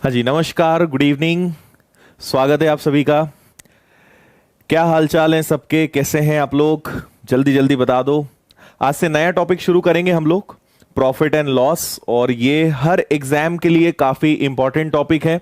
हाँ जी, नमस्कार, good evening. स्वागत है आप सभी का। क्या हाल चाल है सबके, कैसे हैं आप लोग? जल्दी जल्दी बता दो। आज से नया टॉपिक शुरू करेंगे हम लोग, प्रॉफिट एंड लॉस, और ये हर एग्जाम के लिए काफी इंपॉर्टेंट टॉपिक है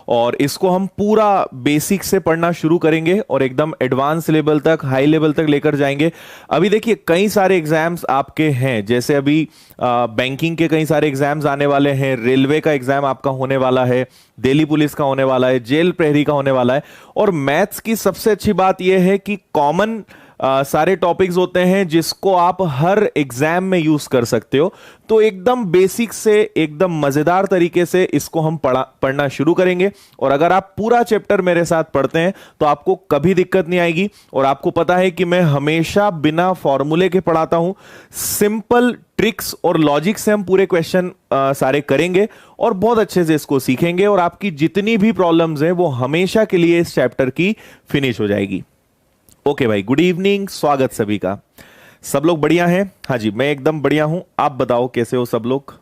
और इसको हम पूरा बेसिक से पढ़ना शुरू करेंगे और एकदम एडवांस लेवल तक, हाई लेवल तक लेकर जाएंगे। अभी देखिए कई सारे एग्जाम्स आपके हैं, जैसे अभी बैंकिंग के कई सारे एग्जाम्स आने वाले हैं, रेलवे का एग्जाम आपका होने वाला है, दिल्ली पुलिस का होने वाला है, जेल प्रहरी का होने वाला है। और मैथ्स की सबसे अच्छी बात यह है कि कॉमन सारे टॉपिक्स होते हैं जिसको आप हर एग्जाम में यूज कर सकते हो। तो एकदम बेसिक से एकदम मजेदार तरीके से इसको हम पढ़ना शुरू करेंगे और अगर आप पूरा चैप्टर मेरे साथ पढ़ते हैं तो आपको कभी दिक्कत नहीं आएगी। और आपको पता है कि मैं हमेशा बिना फॉर्मूले के पढ़ाता हूं, सिंपल ट्रिक्स और लॉजिक से हम पूरे क्वेश्चन सारे करेंगे और बहुत अच्छे से इसको सीखेंगे और आपकी जितनी भी प्रॉब्लम्स हैं वो हमेशा के लिए इस चैप्टर की फिनिश हो जाएगी। ओके भाई, गुड इवनिंग, स्वागत सभी का। सब लोग बढ़िया हैं? हाँ जी, मैं एकदम बढ़िया हूं। आप बताओ कैसे हो सब लोग?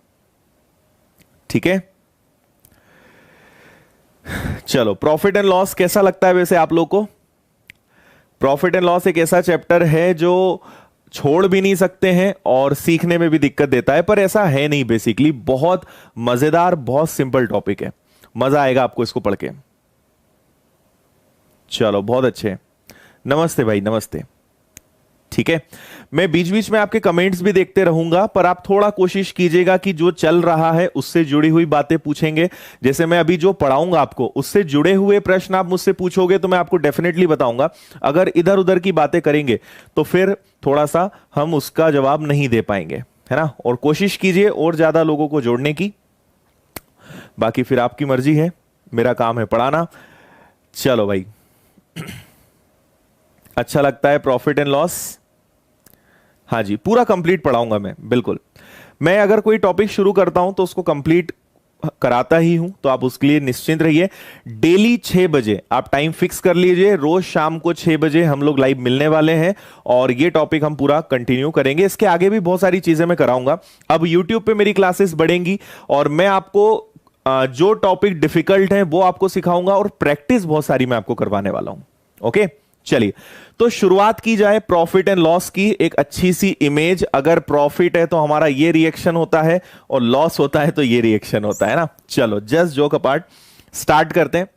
ठीक है, चलो। प्रॉफिट एंड लॉस कैसा लगता है वैसे आप लोग को? प्रॉफिट एंड लॉस एक ऐसा चैप्टर है जो छोड़ भी नहीं सकते हैं और सीखने में भी दिक्कत देता है, पर ऐसा है नहीं। बेसिकली बहुत मजेदार, बहुत सिंपल टॉपिक है, मजा आएगा आपको इसको पढ़ के। चलो, बहुत अच्छे। नमस्ते भाई, नमस्ते। ठीक है, मैं बीच बीच में आपके कमेंट्स भी देखते रहूंगा, पर आप थोड़ा कोशिश कीजिएगा कि जो चल रहा है उससे जुड़ी हुई बातें पूछेंगे। जैसे मैं अभी जो पढ़ाऊंगा आपको, उससे जुड़े हुए प्रश्न आप मुझसे पूछोगे तो मैं आपको डेफिनेटली बताऊंगा। अगर इधर उधर की बातें करेंगे तो फिर थोड़ा सा हम उसका जवाब नहीं दे पाएंगे, है ना। और कोशिश कीजिए और ज्यादा लोगों को जोड़ने की, बाकी फिर आपकी मर्जी है, मेरा काम है पढ़ाना। चलो भाई, अच्छा लगता है प्रॉफिट एंड लॉस? हाँ जी, पूरा कंप्लीट पढ़ाऊंगा मैं, बिल्कुल। मैं अगर कोई टॉपिक शुरू करता हूं तो उसको कंप्लीट कराता ही हूं, तो आप उसके लिए निश्चिंत रहिए। डेली 6 बजे आप टाइम फिक्स कर लीजिए, रोज शाम को 6 बजे हम लोग लाइव मिलने वाले हैं और ये टॉपिक हम पूरा कंटिन्यू करेंगे। इसके आगे भी बहुत सारी चीजें मैं कराऊंगा। अब यूट्यूब पे मेरी क्लासेस बढ़ेंगी और मैं आपको जो टॉपिक डिफिकल्ट है वो आपको सिखाऊंगा और प्रैक्टिस बहुत सारी मैं आपको करवाने वाला हूं। ओके, चलिए तो शुरुआत की जाए प्रॉफिट एंड लॉस की। एक अच्छी सी इमेज, अगर प्रॉफिट है तो हमारा ये रिएक्शन होता है और लॉस होता है तो ये रिएक्शन होता है ना। चलो, जस्ट जोक अपार्ट, स्टार्ट करते हैं।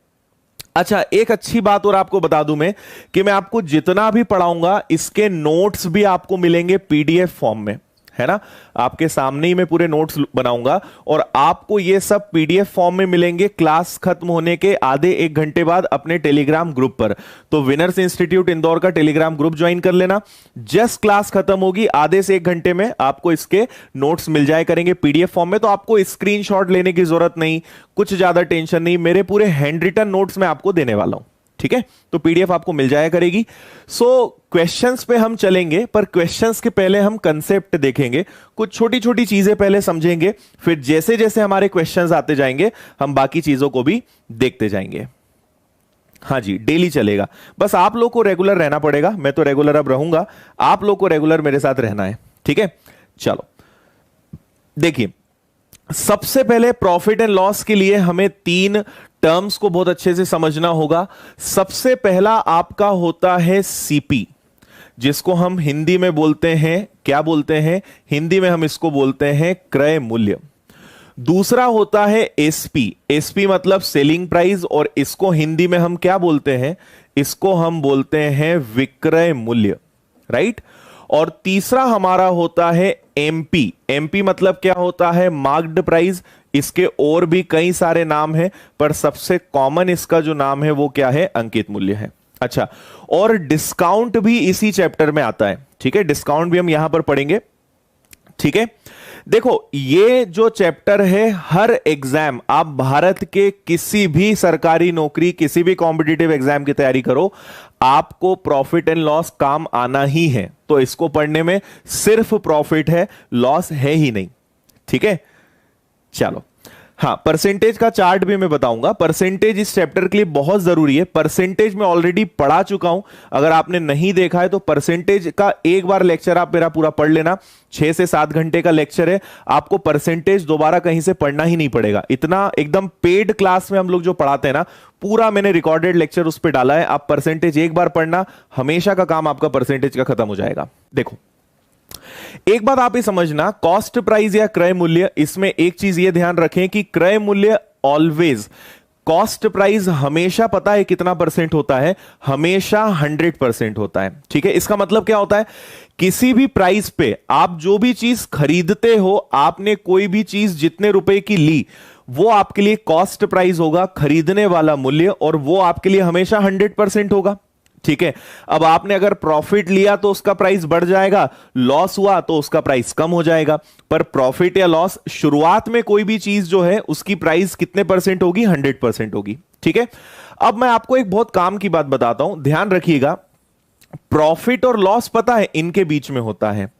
अच्छा, एक अच्छी बात और आपको बता दूं मैं कि मैं आपको जितना भी पढ़ाऊंगा इसके नोट्स भी आपको मिलेंगे पीडीएफ फॉर्म में, है ना। आपके सामने ही मैं पूरे नोट्स बनाऊंगा और आपको ये सब पीडीएफ फॉर्म में मिलेंगे क्लास खत्म होने के आधे 1 घंटे बाद अपने टेलीग्राम ग्रुप पर। तो विनर्स इंस्टीट्यूट इंदौर का टेलीग्राम ग्रुप ज्वाइन कर लेना। जस्ट क्लास खत्म होगी, आधे से 1 घंटे में आपको इसके नोट्स मिल जाए करेंगे पीडीएफ फॉर्म में। तो आपको स्क्रीनशॉट लेने की जरूरत नहीं, कुछ ज्यादा टेंशन नहीं, मेरे पूरे हैंड रिटन नोट्स मैं आपको देने वाला हूं। ठीक है, तो पीडीएफ आपको मिल जाया करेगी। सो क्वेश्चंस पे हम चलेंगे, पर क्वेश्चंस के पहले हम कंसेप्ट देखेंगे, कुछ छोटी छोटी चीजें पहले समझेंगे, फिर जैसे जैसे हमारे क्वेश्चंस आते जाएंगे हम बाकी चीजों को भी देखते जाएंगे। हाँ जी, डेली चलेगा, बस आप लोग को रेगुलर रहना पड़ेगा। मैं तो रेगुलर अब रहूंगा, आप लोग को रेगुलर मेरे साथ रहना है। ठीक है, चलो देखिए, सबसे पहले प्रॉफिट एंड लॉस के लिए हमें 3 टर्म्स को बहुत अच्छे से समझना होगा। सबसे पहला आपका होता है सीपी, जिसको हम हिंदी में बोलते हैं, क्या बोलते हैं हिंदी में? हम इसको बोलते हैं क्रय मूल्य। दूसरा होता है एसपी, एसपी मतलब सेलिंग प्राइस, और इसको हिंदी में हम क्या बोलते हैं? इसको हम बोलते हैं विक्रय मूल्य, राइट। और तीसरा हमारा होता है एमपी, एमपी मतलब क्या होता है? Marked price. इसके और भी कई सारे नाम हैं, पर सबसे कॉमन इसका जो नाम है वो क्या है? अंकित मूल्य है। अच्छा, और डिस्काउंट भी इसी चैप्टर में आता है। ठीक है, डिस्काउंट भी हम यहां पर पढ़ेंगे। ठीक है, देखो ये जो चैप्टर है, हर एग्जाम, आप भारत के किसी भी सरकारी नौकरी, किसी भी कॉम्पिटिटिव एग्जाम की तैयारी करो, आपको प्रॉफिट एंड लॉस काम आना ही है। तो इसको पढ़ने में सिर्फ प्रॉफिट है, लॉस है ही नहीं। ठीक है, चलो हाँ, परसेंटेज का चार्ट भी मैं बताऊंगा। परसेंटेज इस चैप्टर के लिए बहुत जरूरी है। परसेंटेज में ऑलरेडी पढ़ा चुका हूं, अगर आपने नहीं देखा है तो परसेंटेज का एक बार लेक्चर आप मेरा पूरा पढ़ लेना। 6 से 7 घंटे का लेक्चर है, आपको परसेंटेज दोबारा कहीं से पढ़ना ही नहीं पड़ेगा। इतना एकदम पेड क्लास में हम लोग जो पढ़ाते हैं ना, पूरा मैंने रिकॉर्डेड लेक्चर उस पर डाला है। आप परसेंटेज एक बार पढ़ना, हमेशा का काम आपका परसेंटेज का खत्म हो जाएगा। देखो, एक बात आप ही समझना, कॉस्ट प्राइस या क्रय मूल्य, इसमें एक चीज ये ध्यान रखें कि क्रय मूल्य ऑलवेज, कॉस्ट प्राइस हमेशा पता है कितना परसेंट होता है, हमेशा 100% होता है। ठीक है, इसका मतलब क्या होता है, किसी भी प्राइस पे आप जो भी चीज खरीदते हो, आपने कोई भी चीज जितने रुपए की ली, वो आपके लिए कॉस्ट प्राइस होगा, खरीदने वाला मूल्य, और वो आपके लिए हमेशा 100% होगा। ठीक है, अब आपने अगर प्रॉफिट लिया तो उसका प्राइस बढ़ जाएगा, लॉस हुआ तो उसका प्राइस कम हो जाएगा। पर प्रॉफिट या लॉस, शुरुआत में कोई भी चीज जो है उसकी प्राइस कितने परसेंट होगी, 100% होगी। ठीक है, अब मैं आपको एक बहुत काम की बात बताता हूं, ध्यान रखिएगा। प्रॉफिट और लॉस पता है इनके बीच में होता है।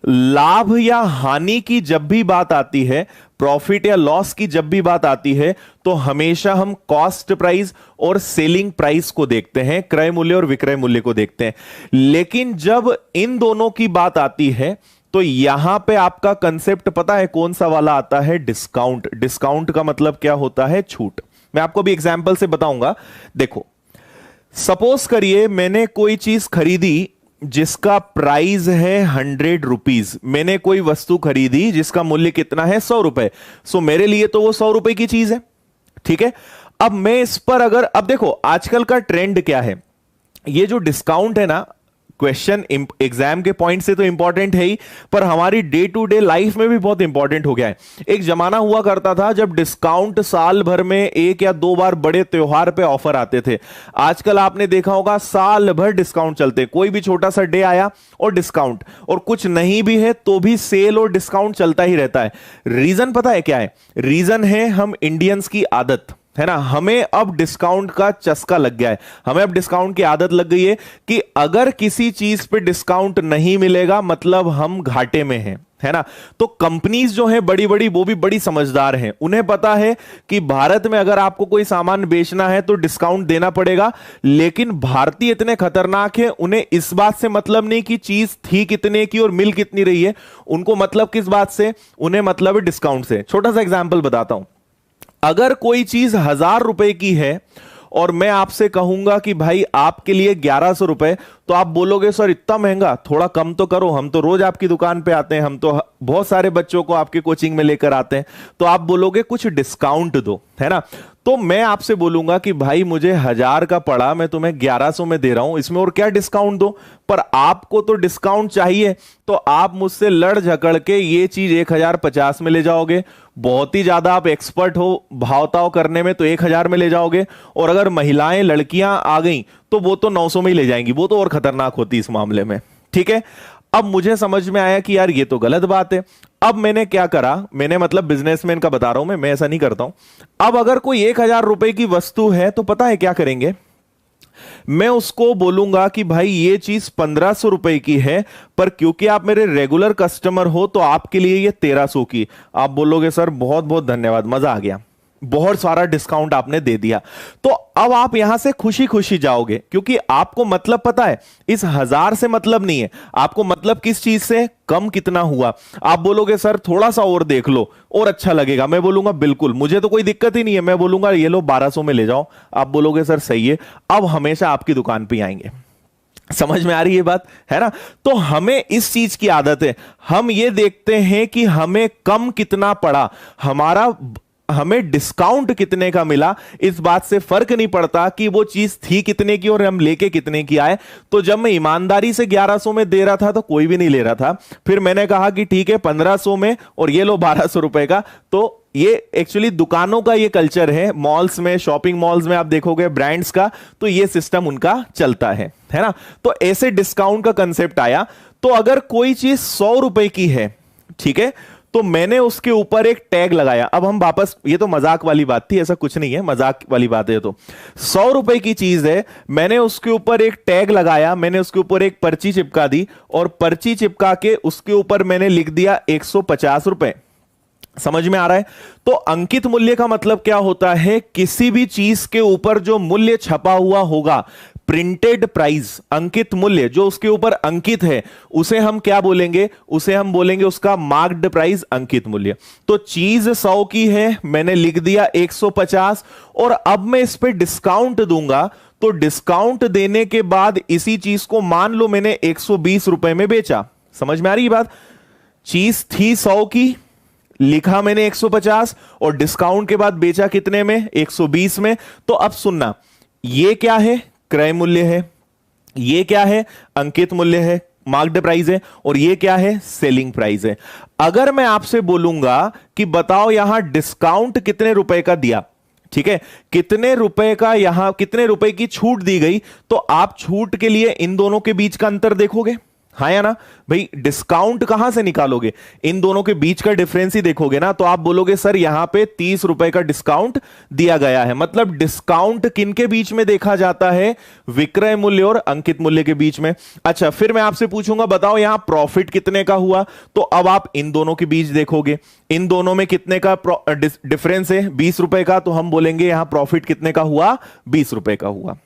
लाभ या हानि की जब भी बात आती है, प्रॉफिट या लॉस की जब भी बात आती है, तो हमेशा हम कॉस्ट प्राइस और सेलिंग प्राइस को देखते हैं, क्रय मूल्य और विक्रय मूल्य को देखते हैं। लेकिन जब इन दोनों की बात आती है तो यहां पे आपका कंसेप्ट पता है कौन सा वाला आता है, डिस्काउंट। डिस्काउंट का मतलब क्या होता है, छूट। मैं आपको भी एग्जाम्पल से बताऊंगा। देखो, सपोज करिए मैंने कोई चीज खरीदी जिसका प्राइस है 100 रुपीज। मैंने कोई वस्तु खरीदी जिसका मूल्य कितना है, 100 रुपए। सो मेरे लिए तो वो 100 रुपए की चीज है। ठीक है, अब मैं इस पर अगर, अब देखो आजकल का ट्रेंड क्या है, ये जो डिस्काउंट है ना, क्वेश्चन एग्जाम के पॉइंट से तो इंपॉर्टेंट है ही, पर हमारी डे टू डे लाइफ में भी बहुत इंपॉर्टेंट हो गया है। एक जमाना हुआ करता था जब डिस्काउंट साल भर में 1 या 2 बार बड़े त्योहार पे ऑफर आते थे। आजकल आपने देखा होगा साल भर डिस्काउंट चलते, कोई भी छोटा सा डे आया और डिस्काउंट, और कुछ नहीं भी है तो भी सेल और डिस्काउंट चलता ही रहता है। रीजन पता है क्या है, रीजन है हम इंडियंस की आदत है ना। हमें अब डिस्काउंट का चस्का लग गया है, हमें अब डिस्काउंट की आदत लग गई है कि अगर किसी चीज पे डिस्काउंट नहीं मिलेगा मतलब हम घाटे में हैं, है ना। तो कंपनीज जो है बड़ी बड़ी, वो भी बड़ी समझदार हैं। उन्हें पता है कि भारत में अगर आपको कोई सामान बेचना है तो डिस्काउंट देना पड़ेगा। लेकिन भारतीय इतने खतरनाक है, उन्हें इस बात से मतलब नहीं कि चीज थी कितने की और मिल कितनी रही है। उनको मतलब किस बात से, उन्हें मतलब है डिस्काउंट से। छोटा सा एग्जाम्पल बताता हूं, अगर कोई चीज 1000 रुपए की है और मैं आपसे कहूंगा कि भाई आपके लिए 1100 रुपए, तो आप बोलोगे सर इतना महंगा, थोड़ा कम तो करो, हम तो रोज आपकी दुकान पे आते हैं, हम तो बहुत सारे बच्चों को आपके कोचिंग में लेकर आते हैं, तो आप बोलोगे कुछ डिस्काउंट दो, है ना। तो मैं आपसे बोलूंगा कि भाई मुझे 1000 का पड़ा, मैं तुम्हें 1100 में दे रहा हूं, इसमें और क्या डिस्काउंट दो। पर आपको तो डिस्काउंट चाहिए, तो आप मुझसे लड़ झगड़ के ये चीज 1050 में ले जाओगे। बहुत ही ज्यादा आप एक्सपर्ट हो भावताव करने में तो 1000 में ले जाओगे, और अगर महिलाएं लड़कियां आ गई तो वो तो 900 में ही ले जाएंगी, वो तो और खतरनाक होती इस मामले में। ठीक है, अब मुझे समझ में आया कि यार ये तो गलत बात है। अब मैंने क्या करा, मैंने मतलब बिजनेसमैन का बता रहा हूं मैं ऐसा नहीं करता हूं। अब अगर कोई 1000 रुपए की वस्तु है तो पता है क्या करेंगे, मैं उसको बोलूंगा कि भाई ये चीज 1500 रुपए की है, पर क्योंकि आप मेरे रेगुलर कस्टमर हो तो आपके लिए ये 1300 की। आप बोलोगे सर बहुत बहुत धन्यवाद, मजा आ गया, बहुत सारा डिस्काउंट आपने दे दिया। तो अब आप यहां से खुशी खुशी जाओगे, क्योंकि आपको मतलब पता है, इस 1000 से मतलब नहीं है, आपको मतलब किस चीज से, कम कितना हुआ। आप बोलोगे सर थोड़ा सा और देख लो और अच्छा लगेगा, मैं बोलूंगा बिल्कुल, मुझे तो कोई दिक्कत ही नहीं है, मैं बोलूंगा ये लो 1200 में ले जाओ। आप बोलोगे सर सही है, अब हमेशा आपकी दुकान पे आएंगे। समझ में आ रही है बात, है ना। तो हमें इस चीज की आदत है, हम ये देखते हैं कि हमें कम कितना पड़ा, हमें डिस्काउंट कितने का मिला, इस बात से फर्क नहीं पड़ता कि वो चीज थी कितने की और हम लेके कितने की आए। तो जब मैं ईमानदारी से 1100 में दे रहा था तो कोई भी नहीं ले रहा था। फिर मैंने कहा कि ठीक है 1500 में और ये लो 1200 रुपए का। तो ये एक्चुअली दुकानों का ये कल्चर है, मॉल्स में, शॉपिंग मॉल्स में आप देखोगे ब्रांड्स का, तो ये सिस्टम उनका चलता है ना। तो ऐसे डिस्काउंट का कंसेप्ट आया। तो अगर कोई चीज 100 रुपए की है, ठीक है, तो मैंने उसके ऊपर एक टैग लगाया। अब हम वापस, ये तो मजाक वाली बात थी, ऐसा कुछ नहीं है, मजाक वाली बात है। तो 100 रुपए की चीज है, मैंने उसके ऊपर एक टैग लगाया, मैंने उसके ऊपर एक पर्ची चिपका दी, और पर्ची चिपका के उसके ऊपर मैंने लिख दिया 150 रुपए। समझ में आ रहा है? तो अंकित मूल्य का मतलब क्या होता है? किसी भी चीज के ऊपर जो मूल्य छपा हुआ होगा, प्रिंटेड प्राइस, अंकित मूल्य जो उसके ऊपर अंकित है, उसे हम क्या बोलेंगे? उसे हम बोलेंगे उसका मार्क्ड प्राइस, अंकित मूल्य। तो चीज 100 की है, मैंने लिख दिया 150, और अब मैं इस पे डिस्काउंट दूंगा, तो डिस्काउंट देने के बाद इसी चीज को मान लो मैंने 120 रुपए में बेचा। समझ में आ रही है बात? चीज थी 100 की, लिखा मैंने 150, और डिस्काउंट के बाद बेचा कितने में? 120 में। तो अब सुनना, ये क्या है? क्रय मूल्य है। ये क्या है? अंकित मूल्य है, मार्क्ड प्राइस है। और ये क्या है? सेलिंग प्राइस है। अगर मैं आपसे बोलूंगा कि बताओ यहां डिस्काउंट कितने रुपए का दिया, ठीक है, कितने रुपए का, यहां कितने रुपए की छूट दी गई, तो आप छूट के लिए इन दोनों के बीच का अंतर देखोगे, हाँ या ना? भाई डिस्काउंट कहां से निकालोगे? इन दोनों के बीच का डिफरेंस ही देखोगे ना। तो आप बोलोगे सर यहां पे 30 रुपए का डिस्काउंट दिया गया है। मतलब डिस्काउंट किन के बीच में देखा जाता है? विक्रय मूल्य और अंकित मूल्य के बीच में। अच्छा, फिर मैं आपसे पूछूंगा बताओ यहां प्रॉफिट कितने का हुआ, तो अब आप इन दोनों के बीच देखोगे, इन दोनों में कितने का डिफरेंस है? 20 रुपए का। तो हम बोलेंगे यहां प्रॉफिट कितने का हुआ? 20 रुपए का हुआ।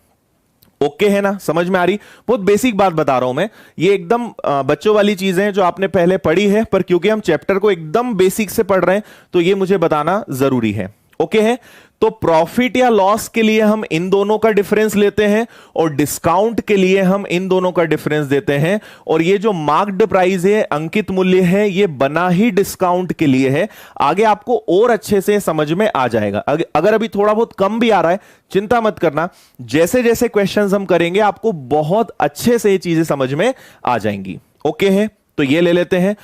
ओके है ना? समझ में आ रही? बहुत बेसिक बात बता रहा हूं मैं, ये एकदम बच्चों वाली चीजें हैं जो आपने पहले पढ़ी है, पर क्योंकि हम चैप्टर को एकदम बेसिक से पढ़ रहे हैं तो ये मुझे बताना जरूरी है। ओके है? तो प्रॉफिट या लॉस के लिए हम इन दोनों का डिफरेंस लेते हैं, और डिस्काउंट के लिए हम इन दोनों का डिफरेंस देते हैं। और ये जो मार्क्ड प्राइस है, अंकित मूल्य है, ये बना ही डिस्काउंट के लिए है। आगे आपको और अच्छे से समझ में आ जाएगा। अगर अभी थोड़ा बहुत कम भी आ रहा है, चिंता मत करना, जैसे जैसे क्वेश्चंस हम करेंगे आपको बहुत अच्छे से ये चीजें समझ में आ जाएंगी। ओके है? तो ये ले लेते हैं।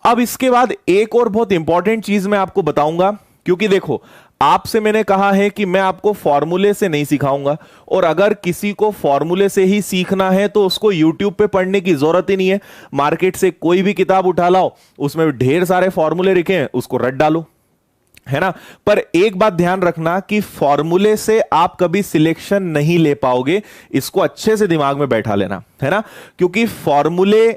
अब इसके बाद एक और बहुत इंपॉर्टेंट चीज मैं आपको बताऊंगा, क्योंकि देखो आपसे मैंने कहा है कि मैं आपको फॉर्मूले से नहीं सिखाऊंगा, और अगर किसी को फॉर्मूले से ही सीखना है तो उसको यूट्यूब पे पढ़ने की जरूरत ही नहीं है। मार्केट से कोई भी किताब उठा लाओ, उसमें ढेर सारे फॉर्मूले लिखे हैं, उसको रट डालो, है ना? पर एक बात ध्यान रखना कि फॉर्मूले से आप कभी सिलेक्शन नहीं ले पाओगे। इसको अच्छे से दिमाग में बैठा लेना, है ना? क्योंकि फॉर्मूले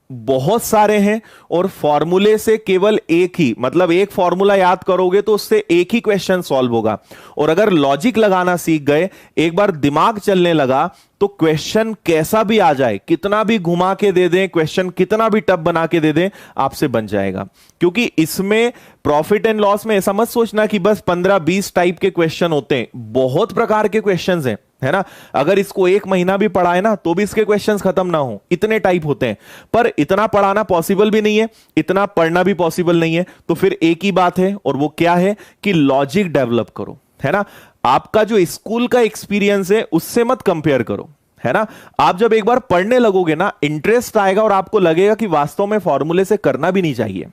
बहुत सारे हैं, और फॉर्मूले से केवल एक ही, मतलब एक फॉर्मूला याद करोगे तो उससे एक ही क्वेश्चन सॉल्व होगा। और अगर लॉजिक लगाना सीख गए, एक बार दिमाग चलने लगा, तो क्वेश्चन कैसा भी आ जाए, कितना भी घुमा के दे दें क्वेश्चन, कितना भी टफ बना के दे दें, आपसे बन जाएगा। क्योंकि इसमें प्रॉफिट एंड लॉस में ऐसा मत सोचना कि बस 15-20 टाइप के क्वेश्चन होते हैं, बहुत प्रकार के क्वेश्चंस हैं, है ना? अगर इसको एक महीना भी पढ़ाए ना तो भी इसके क्वेश्चंस खत्म ना हो, इतने टाइप होते हैं। पर इतना पढ़ाना पॉसिबल भी नहीं है, इतना पढ़ना भी पॉसिबल नहीं है। तो फिर एक ही बात है, और वो क्या है कि लॉजिक डेवलप करो, है ना? आपका जो स्कूल का एक्सपीरियंस है उससे मत कंपेयर करो, है ना? आप जब एक बार पढ़ने लगोगे ना, इंटरेस्ट आएगा और आपको लगेगा कि वास्तव में फॉर्मूले से करना भी नहीं चाहिए।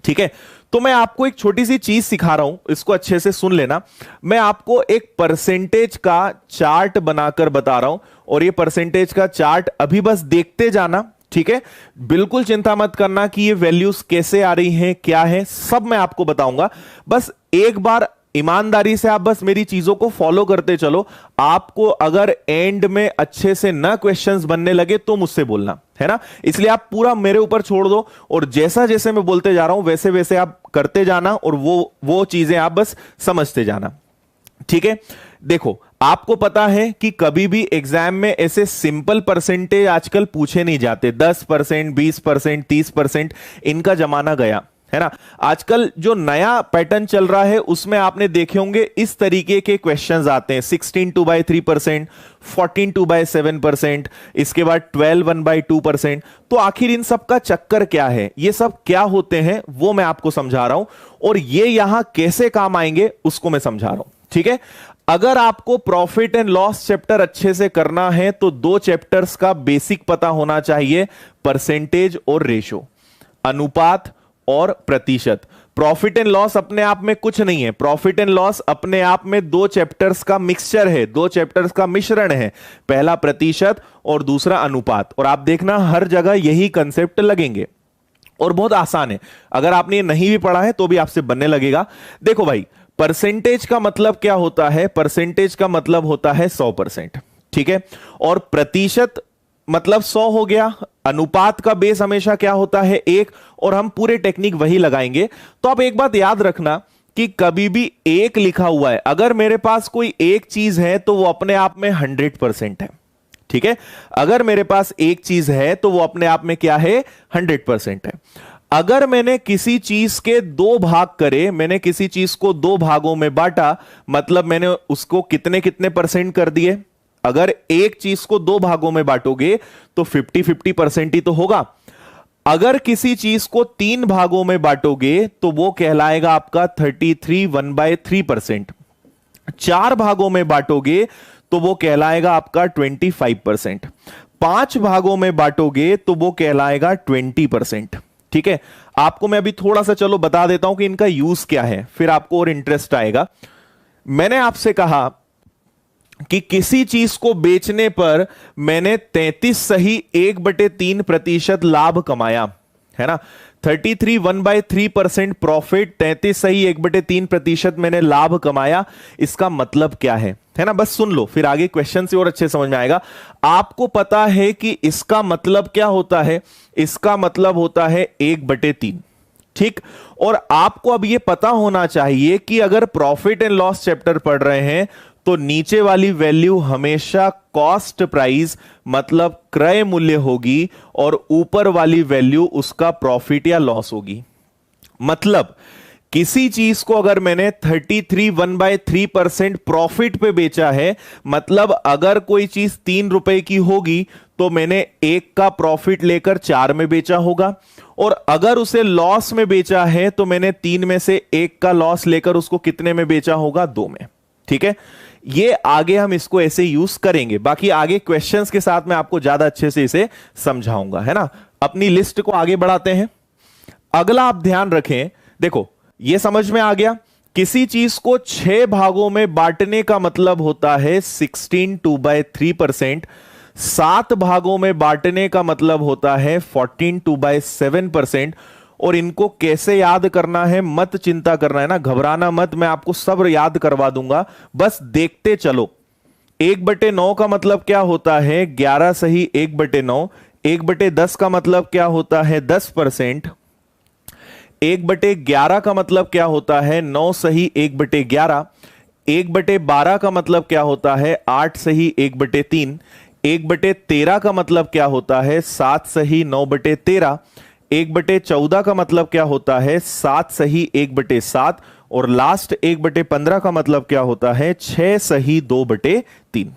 ठीक है? तो मैं आपको एक छोटी सी चीज सिखा रहा हूं, इसको अच्छे से सुन लेना। मैं आपको एक परसेंटेज का चार्ट बनाकर बता रहा हूं, और ये परसेंटेज का चार्ट अभी बस देखते जाना, ठीक है? बिल्कुल चिंता मत करना कि ये वैल्यूज कैसे आ रही हैं, क्या है, सब मैं आपको बताऊंगा। बस एक बार ईमानदारी से आप बस मेरी चीजों को फॉलो करते चलो। आपको अगर एंड में अच्छे से ना क्वेश्चंस बनने लगे तो मुझसे बोलना, है ना? इसलिए आप पूरा मेरे ऊपर छोड़ दो, और जैसा जैसे मैं बोलते जा रहा हूं वैसे वैसे आप करते जाना, और वो चीजें आप बस समझते जाना, ठीक है? देखो, आपको पता है कि कभी भी एग्जाम में ऐसे सिंपल परसेंटेज आजकल पूछे नहीं जाते। 10%, 20%, 30%, इनका जमाना गया, है ना? आजकल जो नया पैटर्न चल रहा है उसमें आपने देखे होंगे इस तरीके के क्वेश्चंस आते हैं। 16 2/3%, 14 2/7%, इसके बाद 12 1/2%। तो आखिर इन सब का चक्कर क्या है, ये सब क्या होते हैं, वो मैं आपको समझा रहा हूं, और ये यहां कैसे काम आएंगे उसको मैं समझा रहा हूं, ठीक है? अगर आपको प्रॉफिट एंड लॉस चैप्टर अच्छे से करना है तो 2 चैप्टर्स का बेसिक पता होना चाहिए, परसेंटेज और रेशो, अनुपात और प्रतिशत। प्रॉफिट एंड लॉस अपने आप में कुछ नहीं है, प्रॉफिट एंड लॉस अपने आप में 2 चैप्टर्स का मिक्सचर है, 2 चैप्टर्स का मिश्रण है। पहला प्रतिशत और दूसरा अनुपात, और आप देखना हर जगह यही कंसेप्ट लगेंगे, और बहुत आसान है। अगर आपने ये नहीं भी पढ़ा है तो भी आपसे बनने लगेगा। देखो भाई, परसेंटेज का मतलब क्या होता है? परसेंटेज का मतलब होता है 100%, ठीक है? और प्रतिशत मतलब 100 हो गया। अनुपात का बेस हमेशा क्या होता है? 1, और हम पूरे टेक्निक वही लगाएंगे। तो आप एक बात याद रखना कि कभी भी 1 लिखा हुआ है, अगर मेरे पास कोई एक चीज है तो वो अपने आप में 100% है। ठीक है, अगर मेरे पास एक चीज है तो वो अपने आप में क्या है? 100% है। अगर मैंने किसी चीज के 2 भाग करे, मैंने किसी चीज को 2 भागों में बांटा, मतलब मैंने उसको कितने कितने परसेंट कर दिए? अगर एक चीज को 2 भागों में बांटोगे तो 50-50% ही तो होगा। अगर किसी चीज को 3 भागों में बांटोगे तो वो कहलाएगा आपका 33 1/3%। 4 भागों में बांटोगे तो वो कहलाएगा आपका 25%। 5 भागों में बांटोगे तो वो कहलाएगा 20%। ठीक है, आपको मैं अभी थोड़ा सा चलो बता देता हूं कि इनका यूज क्या है, फिर आपको और इंटरेस्ट आएगा। मैंने आपसे कहा कि किसी चीज को बेचने पर मैंने 33 सही 1/3% लाभ कमाया, है ना। 33 1/3% प्रॉफिट, 33 सही 1/3% मैंने लाभ कमाया। इसका मतलब क्या है ना? बस सुन लो, फिर आगे क्वेश्चन से और अच्छे समझ में आएगा। आपको पता है कि इसका मतलब क्या होता है? इसका मतलब होता है 1/3। ठीक, और आपको अब यह पता होना चाहिए कि अगर प्रॉफिट एंड लॉस चैप्टर पढ़ रहे हैं तो नीचे वाली वैल्यू हमेशा कॉस्ट प्राइस मतलब क्रय मूल्य होगी, और ऊपर वाली वैल्यू उसका प्रॉफिट या लॉस होगी। मतलब किसी चीज को अगर मैंने 33 1/3% प्रॉफिट पे बेचा है, मतलब अगर कोई चीज 3 रुपए की होगी तो मैंने 1 का प्रॉफिट लेकर 4 में बेचा होगा, और अगर उसे लॉस में बेचा है तो मैंने 3 में से 1 का लॉस लेकर उसको कितने में बेचा होगा? 2 में। ठीक है, ये आगे हम इसको ऐसे यूज करेंगे, बाकी आगे क्वेश्चंस के साथ मैं आपको ज्यादा अच्छे से इसे समझाऊंगा, है ना। अपनी लिस्ट को आगे बढ़ाते हैं। अगला आप ध्यान रखें, देखो ये समझ में आ गया, किसी चीज को 6 भागों में बांटने का मतलब होता है 16 2/3%। 7 भागों में बांटने का मतलब होता है 14 2/7%। और इनको कैसे याद करना है मत चिंता करना, है ना, घबराना मत, मैं आपको सब याद करवा दूंगा, बस देखते चलो। 1/9 का मतलब क्या होता है? 11 सही 1/9। 1/10 का मतलब क्या होता है? 10%। 1/11 का मतलब क्या होता है? 9 सही 1/11। 1/12 का मतलब क्या होता है? 8 सही 1/3। 1/13 का मतलब क्या होता है? 7 सही 9/13। 1/14 का मतलब क्या होता है? 7 सही 1/7। और लास्ट 1/15 का मतलब क्या होता है? 6 सही 2/3।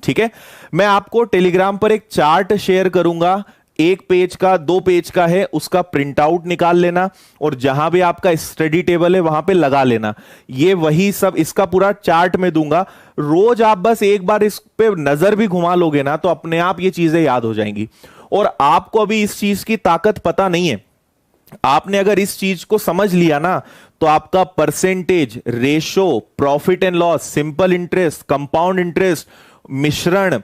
ठीक है, मैं आपको टेलीग्राम पर एक चार्ट शेयर करूंगा, 1 पेज का 2 पेज का है, उसका प्रिंट आउट निकाल लेना और जहां भी आपका स्टडी टेबल है वहां पे लगा लेना। ये वही सब इसका पूरा चार्ट में दूंगा, रोज आप बस एक बार इस पे नजर भी घुमा लोगे ना तो अपने आप ये चीजें याद हो जाएंगी। और आपको अभी इस चीज की ताकत पता नहीं है, आपने अगर इस चीज को समझ लिया ना तो आपका percentage, ratio, profit and loss, simple interest, compound interest, मिश्रण,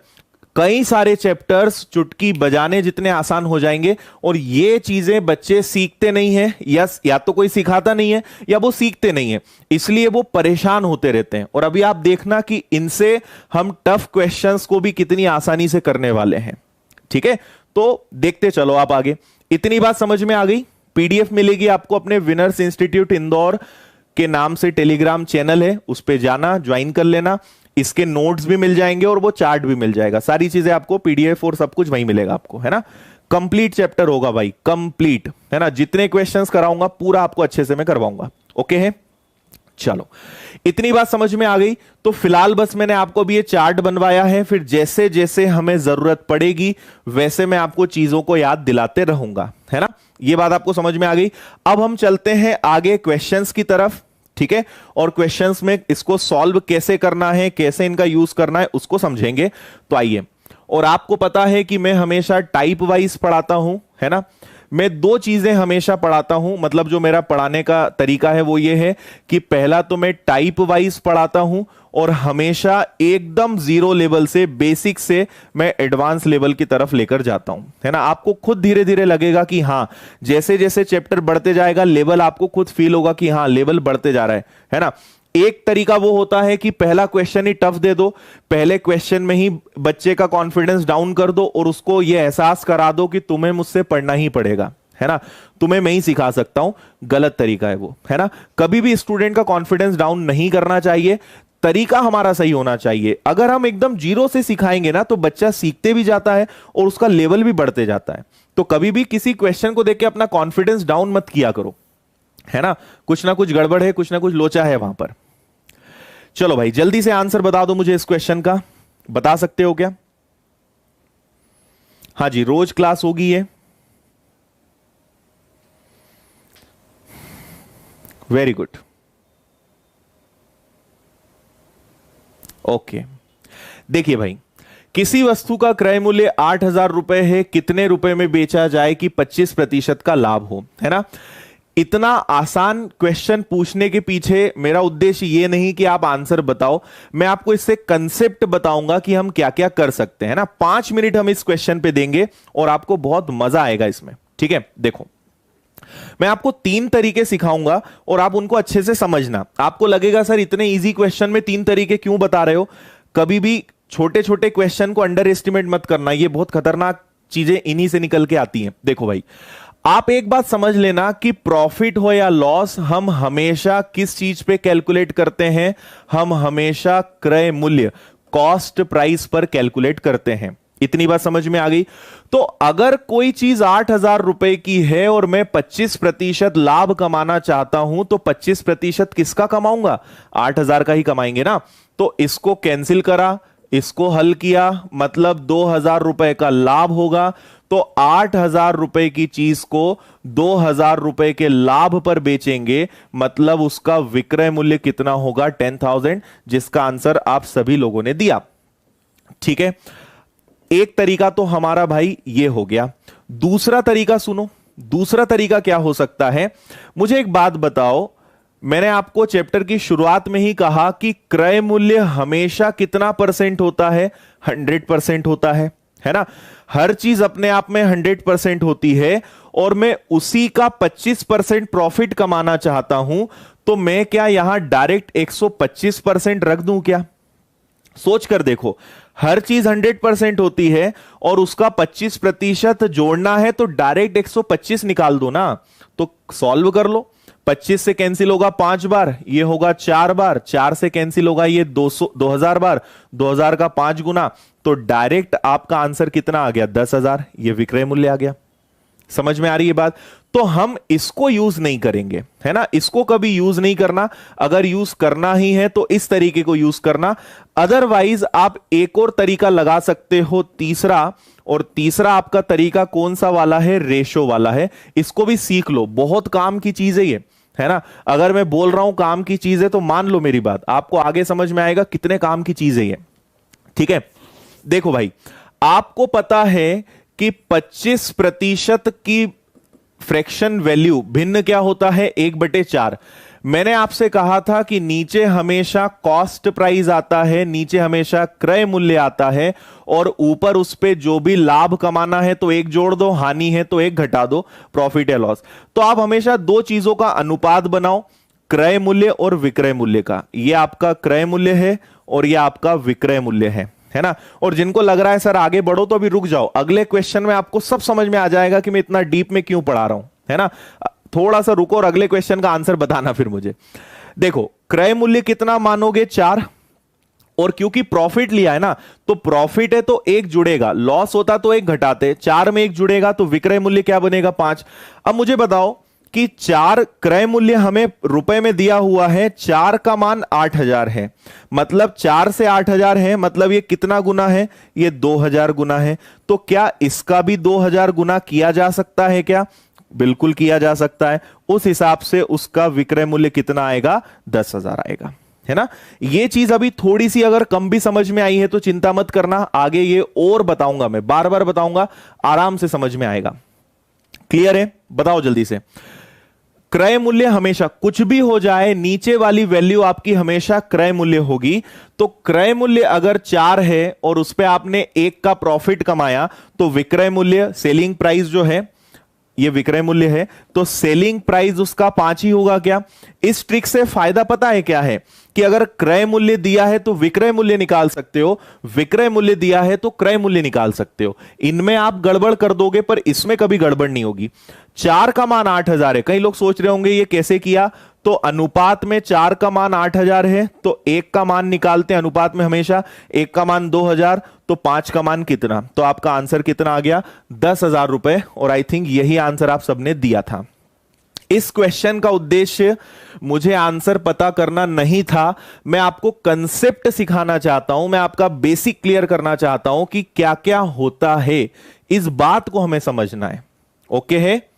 कई सारे चैप्टर्स चुटकी बजाने जितने आसान हो जाएंगे। और ये चीजें बच्चे सीखते नहीं हैं, या तो कोई सिखाता नहीं है या वो सीखते नहीं है, इसलिए वो परेशान होते रहते हैं। और अभी आप देखना कि इनसे हम टफ क्वेश्चंस को भी कितनी आसानी से करने वाले हैं। ठीक है, तो देखते चलो आप आगे। इतनी बात समझ में आ गई? पीडीएफ मिलेगी आपको अपने विनर्स इंस्टीट्यूट इंदौर के नाम से टेलीग्राम चैनल है, उस पे जाना, ज्वाइन कर लेना। इसके नोट्स भी मिल जाएंगे और वो चार्ट भी मिल जाएगा, सारी चीजें आपको पीडीएफ और सब कुछ वहीं मिलेगा आपको, है ना। कंप्लीट चैप्टर होगा भाई, कंप्लीट, है ना। जितने क्वेश्चंस कराऊंगा पूरा आपको अच्छे से मैं करवाऊंगा। ओके है, चलो इतनी बात समझ में आ गई। तो फिलहाल बस मैंने आपको भी ये चार्ट बनवाया है, फिर जैसे जैसे हमें जरूरत पड़ेगी वैसे मैं आपको चीजों को याद दिलाते रहूंगा, है ना। ये बात आपको समझ में आ गई। अब हम चलते हैं आगे क्वेश्चंस की तरफ, ठीक है। और क्वेश्चंस में इसको सॉल्व कैसे करना है, कैसे इनका यूज करना है उसको समझेंगे। तो आइए, और आपको पता है कि मैं हमेशा टाइप वाइज पढ़ाता हूं, है ना। मैं 2 चीजें हमेशा पढ़ाता हूं, मतलब जो मेरा पढ़ाने का तरीका है वो ये है कि पहला तो मैं टाइप वाइज पढ़ाता हूं और हमेशा एकदम 0 लेवल से, बेसिक से मैं एडवांस लेवल की तरफ लेकर जाता हूं, है ना। आपको खुद धीरे धीरे लगेगा कि हां जैसे जैसे चैप्टर बढ़ते जाएगा लेवल आपको खुद फील होगा कि हां लेवल बढ़ते जा रहा है ना। एक तरीका वो होता है कि पहला क्वेश्चन ही टफ दे दो, पहले क्वेश्चन में ही बच्चे का कॉन्फिडेंस डाउन कर दो और उसको ये एहसास करा दो कि तुम्हें मुझसे पढ़ना ही पड़ेगा, है ना, तुम्हें मैं ही सिखा सकता हूं। गलत तरीका है वो, है ना। कभी भी स्टूडेंट का कॉन्फिडेंस डाउन नहीं करना चाहिए, तरीका हमारा सही होना चाहिए। अगर हम एकदम जीरो से सिखाएंगे ना तो बच्चा सीखते भी जाता है और उसका लेवल भी बढ़ते जाता है। तो कभी भी किसी क्वेश्चन को देख के अपना कॉन्फिडेंस डाउन मत किया करो, है ना। कुछ ना कुछ गड़बड़ है, कुछ ना कुछ लोचा है वहां पर। चलो भाई जल्दी से आंसर बता दो मुझे इस क्वेश्चन का, बता सकते हो क्या? हाँ जी, रोज क्लास होगी ये, वेरी गुड, ओके। देखिए भाई, किसी वस्तु का क्रय मूल्य 8,000 रुपए है, कितने रुपए में बेचा जाए कि 25% का लाभ हो, है ना। इतना आसान क्वेश्चन पूछने के पीछे मेरा उद्देश्य ये नहीं कि आप आंसर बताओ, मैं आपको इससे कंसेप्ट बताऊंगा कि हम क्या क्या कर सकते हैं ना। 5 मिनट हम इस क्वेश्चन पे देंगे और आपको बहुत मजा आएगा इसमें, ठीक है। देखो, मैं आपको 3 तरीके सिखाऊंगा और आप उनको अच्छे से समझना। आपको लगेगा सर इतने इजी क्वेश्चन में 3 तरीके क्यों बता रहे हो? कभी भी छोटे छोटे क्वेश्चन को अंडर एस्टिमेट मत करना, ये बहुत खतरनाक चीजें इन्हीं से निकल के आती हैं। देखो भाई, आप एक बात समझ लेना कि प्रॉफिट हो या लॉस, हम हमेशा किस चीज पे कैलकुलेट करते हैं? हम हमेशा क्रय मूल्य, कॉस्ट प्राइस पर कैलकुलेट करते हैं। इतनी बात समझ में आ गई? तो अगर कोई चीज 8,000 रुपए की है और मैं 25% लाभ कमाना चाहता हूं, तो 25% किसका कमाऊंगा? 8,000 का ही कमाएंगे ना। तो इसको कैंसिल करा, इसको हल किया, मतलब 2,000 रुपए का लाभ होगा। तो 8,000 रुपए की चीज को 2,000 रुपए के लाभ पर बेचेंगे, मतलब उसका विक्रय मूल्य कितना होगा? 10,000, जिसका आंसर आप सभी लोगों ने दिया, ठीक है। एक तरीका तो हमारा भाई ये हो गया। दूसरा तरीका सुनो, दूसरा तरीका क्या हो सकता है? मुझे एक बात बताओ, मैंने आपको चैप्टर की शुरुआत में ही कहा कि क्रय मूल्य हमेशा कितना परसेंट होता है? 100% होता है ना। हर चीज अपने आप में 100% होती है और मैं उसी का 25% प्रॉफिट कमाना चाहता हूं, तो मैं क्या यहां डायरेक्ट 125% रख दूं क्या? सोच कर देखो, हर चीज 100% होती है और उसका 25% जोड़ना है, तो डायरेक्ट 125 निकाल दो ना। तो सॉल्व कर लो, 25 से कैंसिल होगा 5 बार, ये होगा 4 बार, 4 से कैंसिल होगा ये 2,000 बार, 2,000 का 5 गुना, तो डायरेक्ट आपका आंसर कितना आ गया? 10,000। ये विक्रय मूल्य आ गया। समझ में आ रही है बात? तो हम इसको यूज नहीं करेंगे, है ना, इसको कभी यूज नहीं करना। अगर यूज करना ही है तो इस तरीके को यूज करना। अदरवाइज आप एक और तरीका लगा सकते हो, तीसरा, और तीसरा आपका तरीका कौन सा वाला है? रेशो वाला है। इसको भी सीख लो, बहुत काम की चीज है ये, है ना। अगर मैं बोल रहा हूं काम की चीज है तो मान लो मेरी बात, आपको आगे समझ में आएगा कितने काम की चीज है ये, ठीक है। देखो भाई, आपको पता है कि 25% की फ्रैक्शन वैल्यू भिन्न क्या होता है? 1/4। मैंने आपसे कहा था कि नीचे हमेशा कॉस्ट प्राइस आता है, नीचे हमेशा क्रय मूल्य आता है, और ऊपर उस पे जो भी लाभ कमाना है तो एक जोड़ दो, हानि है तो एक घटा दो, प्रॉफिट या लॉस। तो आप हमेशा 2 चीजों का अनुपात बनाओ, क्रय मूल्य और विक्रय मूल्य का। ये आपका क्रय मूल्य है और ये आपका विक्रय मूल्य है ना। और जिनको लग रहा है सर आगे बढ़ो, तो अभी रुक जाओ, अगले क्वेश्चन में आपको सब समझ में आ जाएगा कि मैं इतना डीप में क्यों पढ़ा रहा हूं, है ना। थोड़ा सा रुको और अगले क्वेश्चन का आंसर बताना फिर मुझे। देखो, क्रय मूल्य कितना मानोगे? 4, और क्योंकि प्रॉफिट लिया है ना, तो प्रॉफिट है तो एक जुड़ेगा, लॉस होता तो एक घटाते, 4 में एक जुड़ेगा, तो विक्रय मूल्य क्या बनेगा? 5। अब मुझे बताओ कि 4 क्रय मूल्य हमें रुपए में दिया हुआ है, 4 का मान 8,000 है, मतलब 4 से 8,000 है, मतलब ये कितना गुना है? ये 2,000 गुना है। तो क्या इसका भी 2,000 गुना किया जा सकता है क्या? बिल्कुल किया जा सकता है। उस हिसाब से उसका विक्रय मूल्य कितना आएगा? 10,000 आएगा, है ना। ये चीज अभी थोड़ी सी अगर कम भी समझ में आई है तो चिंता मत करना, आगे ये और बताऊंगा, मैं बार बार बताऊंगा, आराम से समझ में आएगा। क्लियर है? बताओ जल्दी से। क्रय मूल्य हमेशा, कुछ भी हो जाए, नीचे वाली वैल्यू आपकी हमेशा क्रय मूल्य होगी। तो क्रय मूल्य अगर 4 है और उस पर आपने 1 का प्रॉफिट कमाया, तो विक्रय मूल्य, सेलिंग प्राइस जो है, ये विक्रय मूल्य है, तो सेलिंग प्राइस उसका 5 ही होगा क्या? इस ट्रिक से फायदा पता है क्या है कि अगर क्रय मूल्य दिया है तो विक्रय मूल्य निकाल सकते हो, विक्रय मूल्य दिया है तो क्रय मूल्य निकाल सकते हो। इनमें आप गड़बड़ कर दोगे पर इसमें कभी गड़बड़ नहीं होगी। 4 का मान 8000 है। कई लोग सोच रहे होंगे ये कैसे किया, तो अनुपात में 4 का मान 8000 है तो 1 का मान निकालते हैं अनुपात में हमेशा। 1 का मान 2000 तो 5 का मान कितना, तो आपका आंसर कितना आ गया? 10,000 रुपए। और आई थिंक यही आंसर आप सबने दिया था। इस क्वेश्चन का उद्देश्य मुझे आंसर पता करना नहीं था, मैं आपको कंसेप्ट सिखाना चाहता हूं, मैं आपका बेसिक क्लियर करना चाहता हूं कि क्या क्या होता है, इस बात को हमें समझना है। ओके है,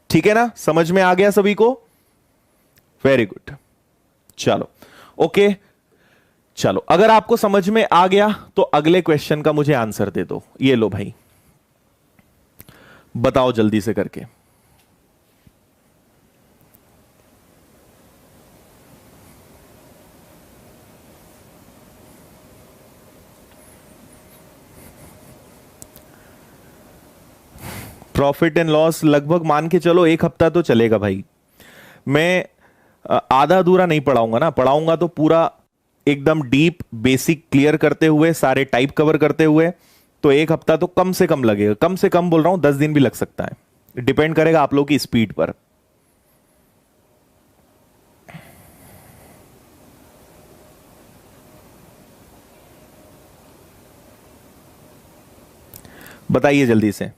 ठीक है ना, समझ में आ गया सभी को? वेरी गुड, चलो ओके। चलो अगर आपको समझ में आ गया तो अगले क्वेश्चन का मुझे आंसर दे दो। ये लो भाई, बताओ जल्दी से करके। प्रॉफिट एंड लॉस लगभग मान के चलो 1 हफ्ता तो चलेगा भाई। मैं आधा अधूरा नहीं पढ़ाऊंगा ना, पढ़ाऊंगा तो पूरा एकदम डीप बेसिक क्लियर करते हुए, सारे टाइप कवर करते हुए, तो 1 हफ्ता तो कम से कम लगेगा। कम से कम बोल रहा हूं 10 दिन भी लग सकता है, डिपेंड करेगा आप लोगों की स्पीड पर। बताइए जल्दी से।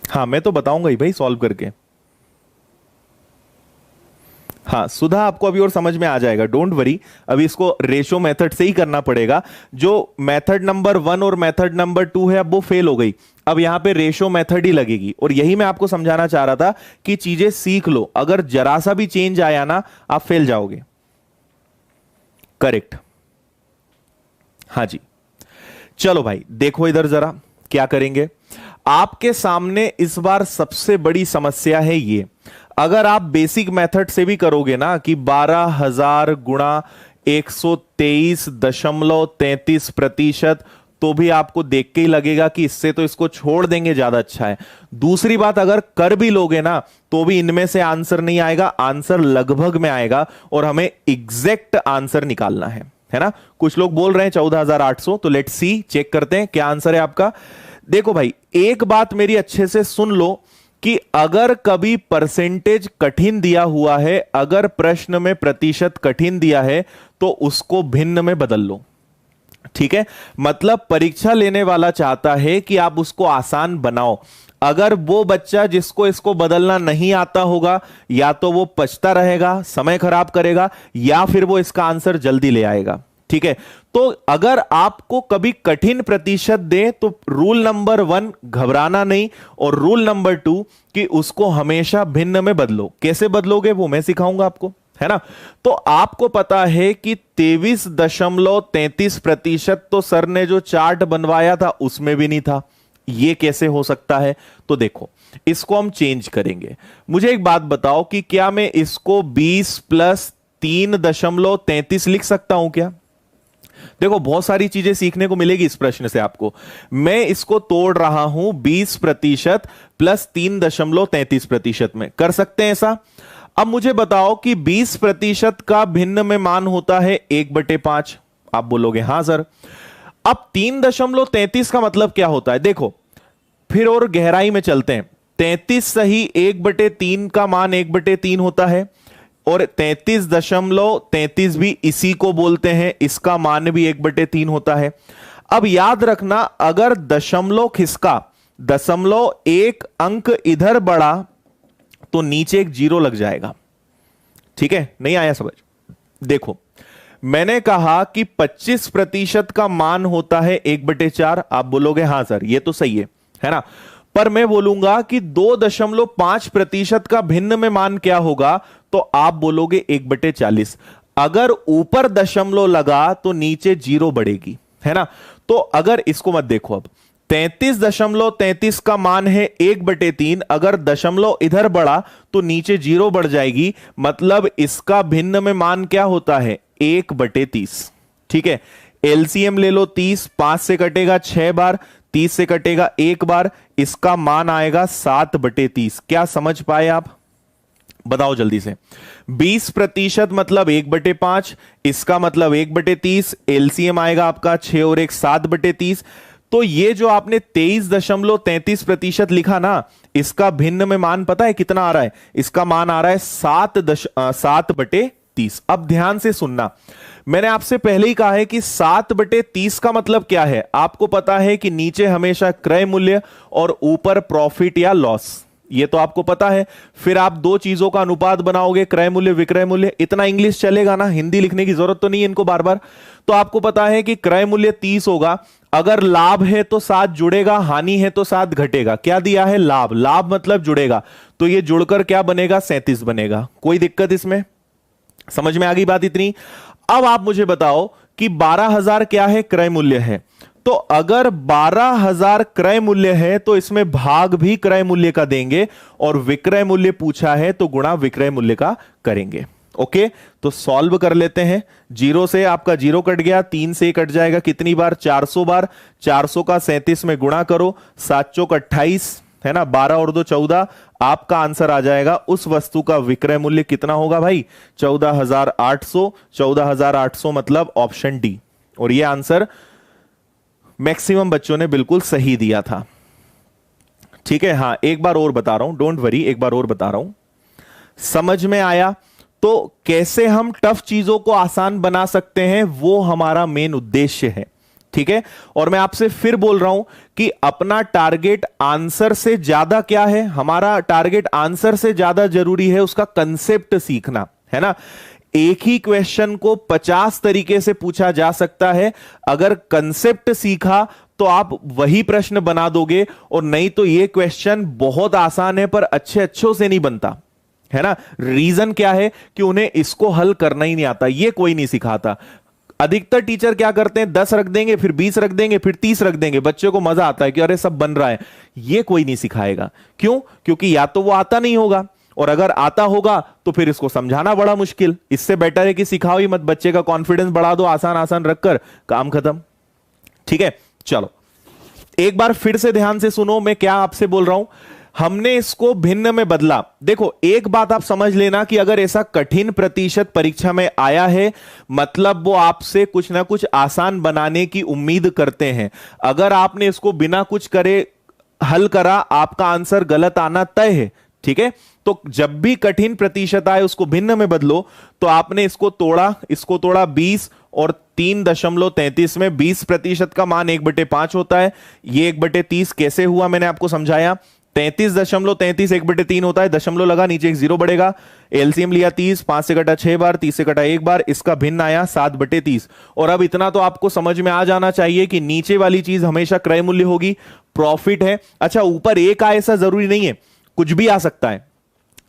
हाँ मैं तो बताऊंगा ही भाई सॉल्व करके। हाँ सुधा, आपको अभी और समझ में आ जाएगा, डोंट वरी। अभी इसको रेशो मेथड से ही करना पड़ेगा। जो मेथड नंबर 1 और मेथड नंबर 2 है अब वो फेल हो गई, अब यहां पे रेशो मेथड ही लगेगी। और यही मैं आपको समझाना चाह रहा था कि चीजें सीख लो, अगर जरा सा भी चेंज आया ना आप फेल जाओगे। करेक्ट, हाँ जी। चलो भाई देखो इधर जरा क्या करेंगे। आपके सामने इस बार सबसे बड़ी समस्या है ये, अगर आप बेसिक मेथड से भी करोगे ना कि 12,000 गुणा 123.33%, तो भी आपको देख के ही लगेगा कि इससे तो इसको छोड़ देंगे ज्यादा अच्छा है। दूसरी बात, अगर कर भी लोगे ना तो भी इनमें से आंसर नहीं आएगा, आंसर लगभग में आएगा और हमें एग्जैक्ट आंसर निकालना है ना। कुछ लोग बोल रहे हैं 14,800, तो लेट्स सी, चेक करते हैं क्या आंसर है आपका। देखो भाई एक बात मेरी अच्छे से सुन लो कि अगर कभी परसेंटेज कठिन दिया हुआ है, अगर प्रश्न में प्रतिशत कठिन दिया है तो उसको भिन्न में बदल लो, ठीक है। मतलब परीक्षा लेने वाला चाहता है कि आप उसको आसान बनाओ। अगर वो बच्चा जिसको इसको बदलना नहीं आता होगा, या तो वो पछता रहेगा, समय खराब करेगा, या फिर वो इसका आंसर जल्दी ले आएगा, ठीक है। तो अगर आपको कभी कठिन प्रतिशत दे तो रूल नंबर 1 घबराना नहीं, और रूल नंबर 2 कि उसको हमेशा भिन्न में बदलो। कैसे बदलोगे वो मैं सिखाऊंगा आपको, है ना। तो आपको पता है कि 23.33% तो सर ने जो चार्ट बनवाया था उसमें भी नहीं था, ये कैसे हो सकता है? तो देखो इसको हम चेंज करेंगे। मुझे एक बात बताओ कि क्या मैं इसको 20 + 3.33 लिख सकता हूं क्या? देखो बहुत सारी चीजें सीखने को मिलेगी इस प्रश्न से आपको। मैं इसको तोड़ रहा हूं 20% + 3.33% में, कर सकते हैं ऐसा। अब मुझे बताओ कि 20% का भिन्न में मान होता है 1/5। आप बोलोगे हां सर। अब 3.33 का मतलब क्या होता है? देखो फिर और गहराई में चलते हैं। 33 सही 1/3 का मान 1/3 होता है, और 33.33 भी इसी को बोलते हैं, इसका मान भी 1/3 होता है। अब याद रखना, अगर दशमलव खिसका, 0.1 अंक इधर बढ़ा तो नीचे एक 0 लग जाएगा, ठीक है। नहीं आया समझ? देखो मैंने कहा कि 25% का मान होता है 1/4। आप बोलोगे हां सर ये तो सही है ना। पर मैं बोलूंगा कि 2.5% का भिन्न में मान क्या होगा, तो आप बोलोगे 1/40। अगर ऊपर दशमलव लगा तो नीचे 0 बढ़ेगी, है ना। तो अगर इसको मत देखो, अब 33.33 का मान है 1/3, अगर दशमलव इधर बढ़ा तो नीचे 0 बढ़ जाएगी, मतलब इसका भिन्न में मान क्या होता है 1/30, ठीक है। एलसीएम ले लो 30, 5 से कटेगा 6 बार, 30 से कटेगा 1 बार, इसका मान आएगा 7/30। क्या समझ पाए आप? बताओ जल्दी से। 20% मतलब 1/5, इसका मतलब 1/30, एलसीएम आएगा आपका 6 और 1 7/30। तो ये जो आपने 23.33% लिखा ना, इसका भिन्न में मान पता है कितना आ रहा है? इसका मान आ रहा है 7/30। अब ध्यान से सुनना, मैंने आपसे पहले ही कहा है कि 7/30 का मतलब क्या है। आपको पता है कि नीचे हमेशा क्रय मूल्य और ऊपर प्रॉफिट या लॉस, ये तो आपको पता है। फिर आप दो चीजों का अनुपात बनाओगे, क्रय मूल्य विक्रय मूल्य। इतना इंग्लिश चलेगा ना, हिंदी लिखने की जरूरत तो नहीं है इनको बार बार। तो आपको पता है कि क्रय मूल्य 30 होगा, अगर लाभ है तो 7 जुड़ेगा, हानि है तो 7 घटेगा। क्या दिया है? लाभ। लाभ मतलब जुड़ेगा, तो ये जुड़कर क्या बनेगा? 37 बनेगा। कोई दिक्कत इसमें? समझ में आ गई बात इतनी? अब आप मुझे बताओ कि 12,000 क्या है? क्रय मूल्य है। तो अगर 12,000 क्रय मूल्य है तो इसमें भाग भी क्रय मूल्य का देंगे, और विक्रय मूल्य पूछा है तो गुणा विक्रय मूल्य का करेंगे। ओके, तो सॉल्व कर लेते हैं। 0 से आपका 0 कट गया, 3 से कट जाएगा कितनी बार? 400 बार। 400 का 37 में गुणा करो, 7 चौक 28 है ना, 12 और 2 14। आपका आंसर आ जाएगा उस वस्तु का विक्रय मूल्य कितना होगा भाई? 14,800। 14,800 मतलब ऑप्शन डी। और यह आंसर मैक्सिमम बच्चों ने बिल्कुल सही दिया था। ठीक है, हां एक बार और बता रहा हूं, डोंट वरी, एक बार और बता रहा हूं। समझ में आया? तो कैसे हम टफ चीजों को आसान बना सकते हैं, वो हमारा मेन उद्देश्य है। ठीक है, और मैं आपसे फिर बोल रहा हूं कि अपना टारगेट आंसर से ज्यादा क्या है? हमारा टारगेट आंसर से ज्यादा जरूरी है उसका कंसेप्ट सीखना, है ना। एक ही क्वेश्चन को 50 तरीके से पूछा जा सकता है। अगर कंसेप्ट सीखा तो आप वही प्रश्न बना दोगे, और नहीं तो यह क्वेश्चन बहुत आसान है पर अच्छों से नहीं बनता, है ना। रीजन क्या है? कि उन्हें इसको हल करना ही नहीं आता, ये कोई नहीं सिखाता। अधिकतर टीचर क्या करते हैं? 10 रख देंगे, फिर 20 रख देंगे, फिर 30 रख देंगे। बच्चे को मजा आता है कि अरे सब बन रहा है। ये कोई नहीं सिखाएगा। क्यों? क्योंकि या तो वो आता नहीं होगा, और अगर आता होगा तो फिर इसको समझाना बड़ा मुश्किल। इससे बेटर है कि सिखाओ ही मत, बच्चे का कॉन्फिडेंस बढ़ा दो, आसान आसान रखकर काम खत्म। ठीक है, चलो एक बार फिर से ध्यान से सुनो मैं क्या आपसे बोल रहा हूं। हमने इसको भिन्न में बदला। देखो एक बात आप समझ लेना कि अगर ऐसा कठिन प्रतिशत परीक्षा में आया है, मतलब वो आपसे कुछ ना कुछ आसान बनाने की उम्मीद करते हैं। अगर आपने इसको बिना कुछ करे हल करा, आपका आंसर गलत आना तय है। ठीक है, तो जब भी कठिन प्रतिशत आए उसको भिन्न में बदलो। तो आपने इसको तोड़ा, 20 और 3.33 में 20% का मान 1/5 होता है। ये 1/30 कैसे हुआ मैंने आपको समझाया। 33.33 1/3 होता है, दशमलव लगा, नीचे एक 0 बढ़ेगा। एलसीएम लिया 30, 5 से कटा 6 बार, 30 से कटा 1 बार, इसका भिन्न आया 7/30। और अब इतना तो आपको समझ में आ जाना चाहिए कि नीचे वाली चीज हमेशा क्रय मूल्य होगी, प्रॉफिट है। अच्छा ऊपर 1 आए ऐसा जरूरी नहीं है, कुछ भी आ सकता है।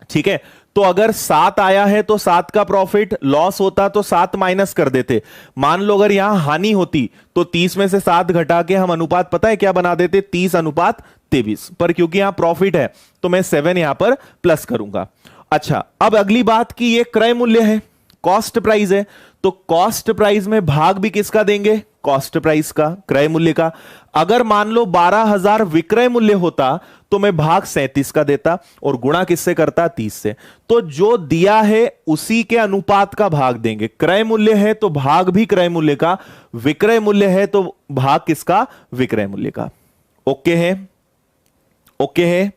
ठीक है, तो अगर 7 आया है तो 7 का प्रॉफिट, लॉस होता तो 7 माइनस कर देते। मान लो अगर यहां हानि होती तो 30 में से 7 घटा के हम अनुपात पता है क्या बना देते? 30:23। पर क्योंकि यहां प्रॉफिट है तो मैं 7 यहां पर प्लस करूंगा। अच्छा अब अगली बात की ये क्रय मूल्य है, कॉस्ट प्राइस है, तो कॉस्ट प्राइस में भाग भी किसका देंगे? कॉस्ट प्राइस का, क्रय मूल्य का। अगर मान लो 12,000 विक्रय मूल्य होता तो मैं भाग 37 का देता, और गुणा किससे करता? 30 से। तो जो दिया है उसी के अनुपात का भाग देंगे। क्रय मूल्य है तो भाग भी क्रय मूल्य का, विक्रय मूल्य है तो भाग किसका? विक्रय मूल्य का। ओके है? ओके है?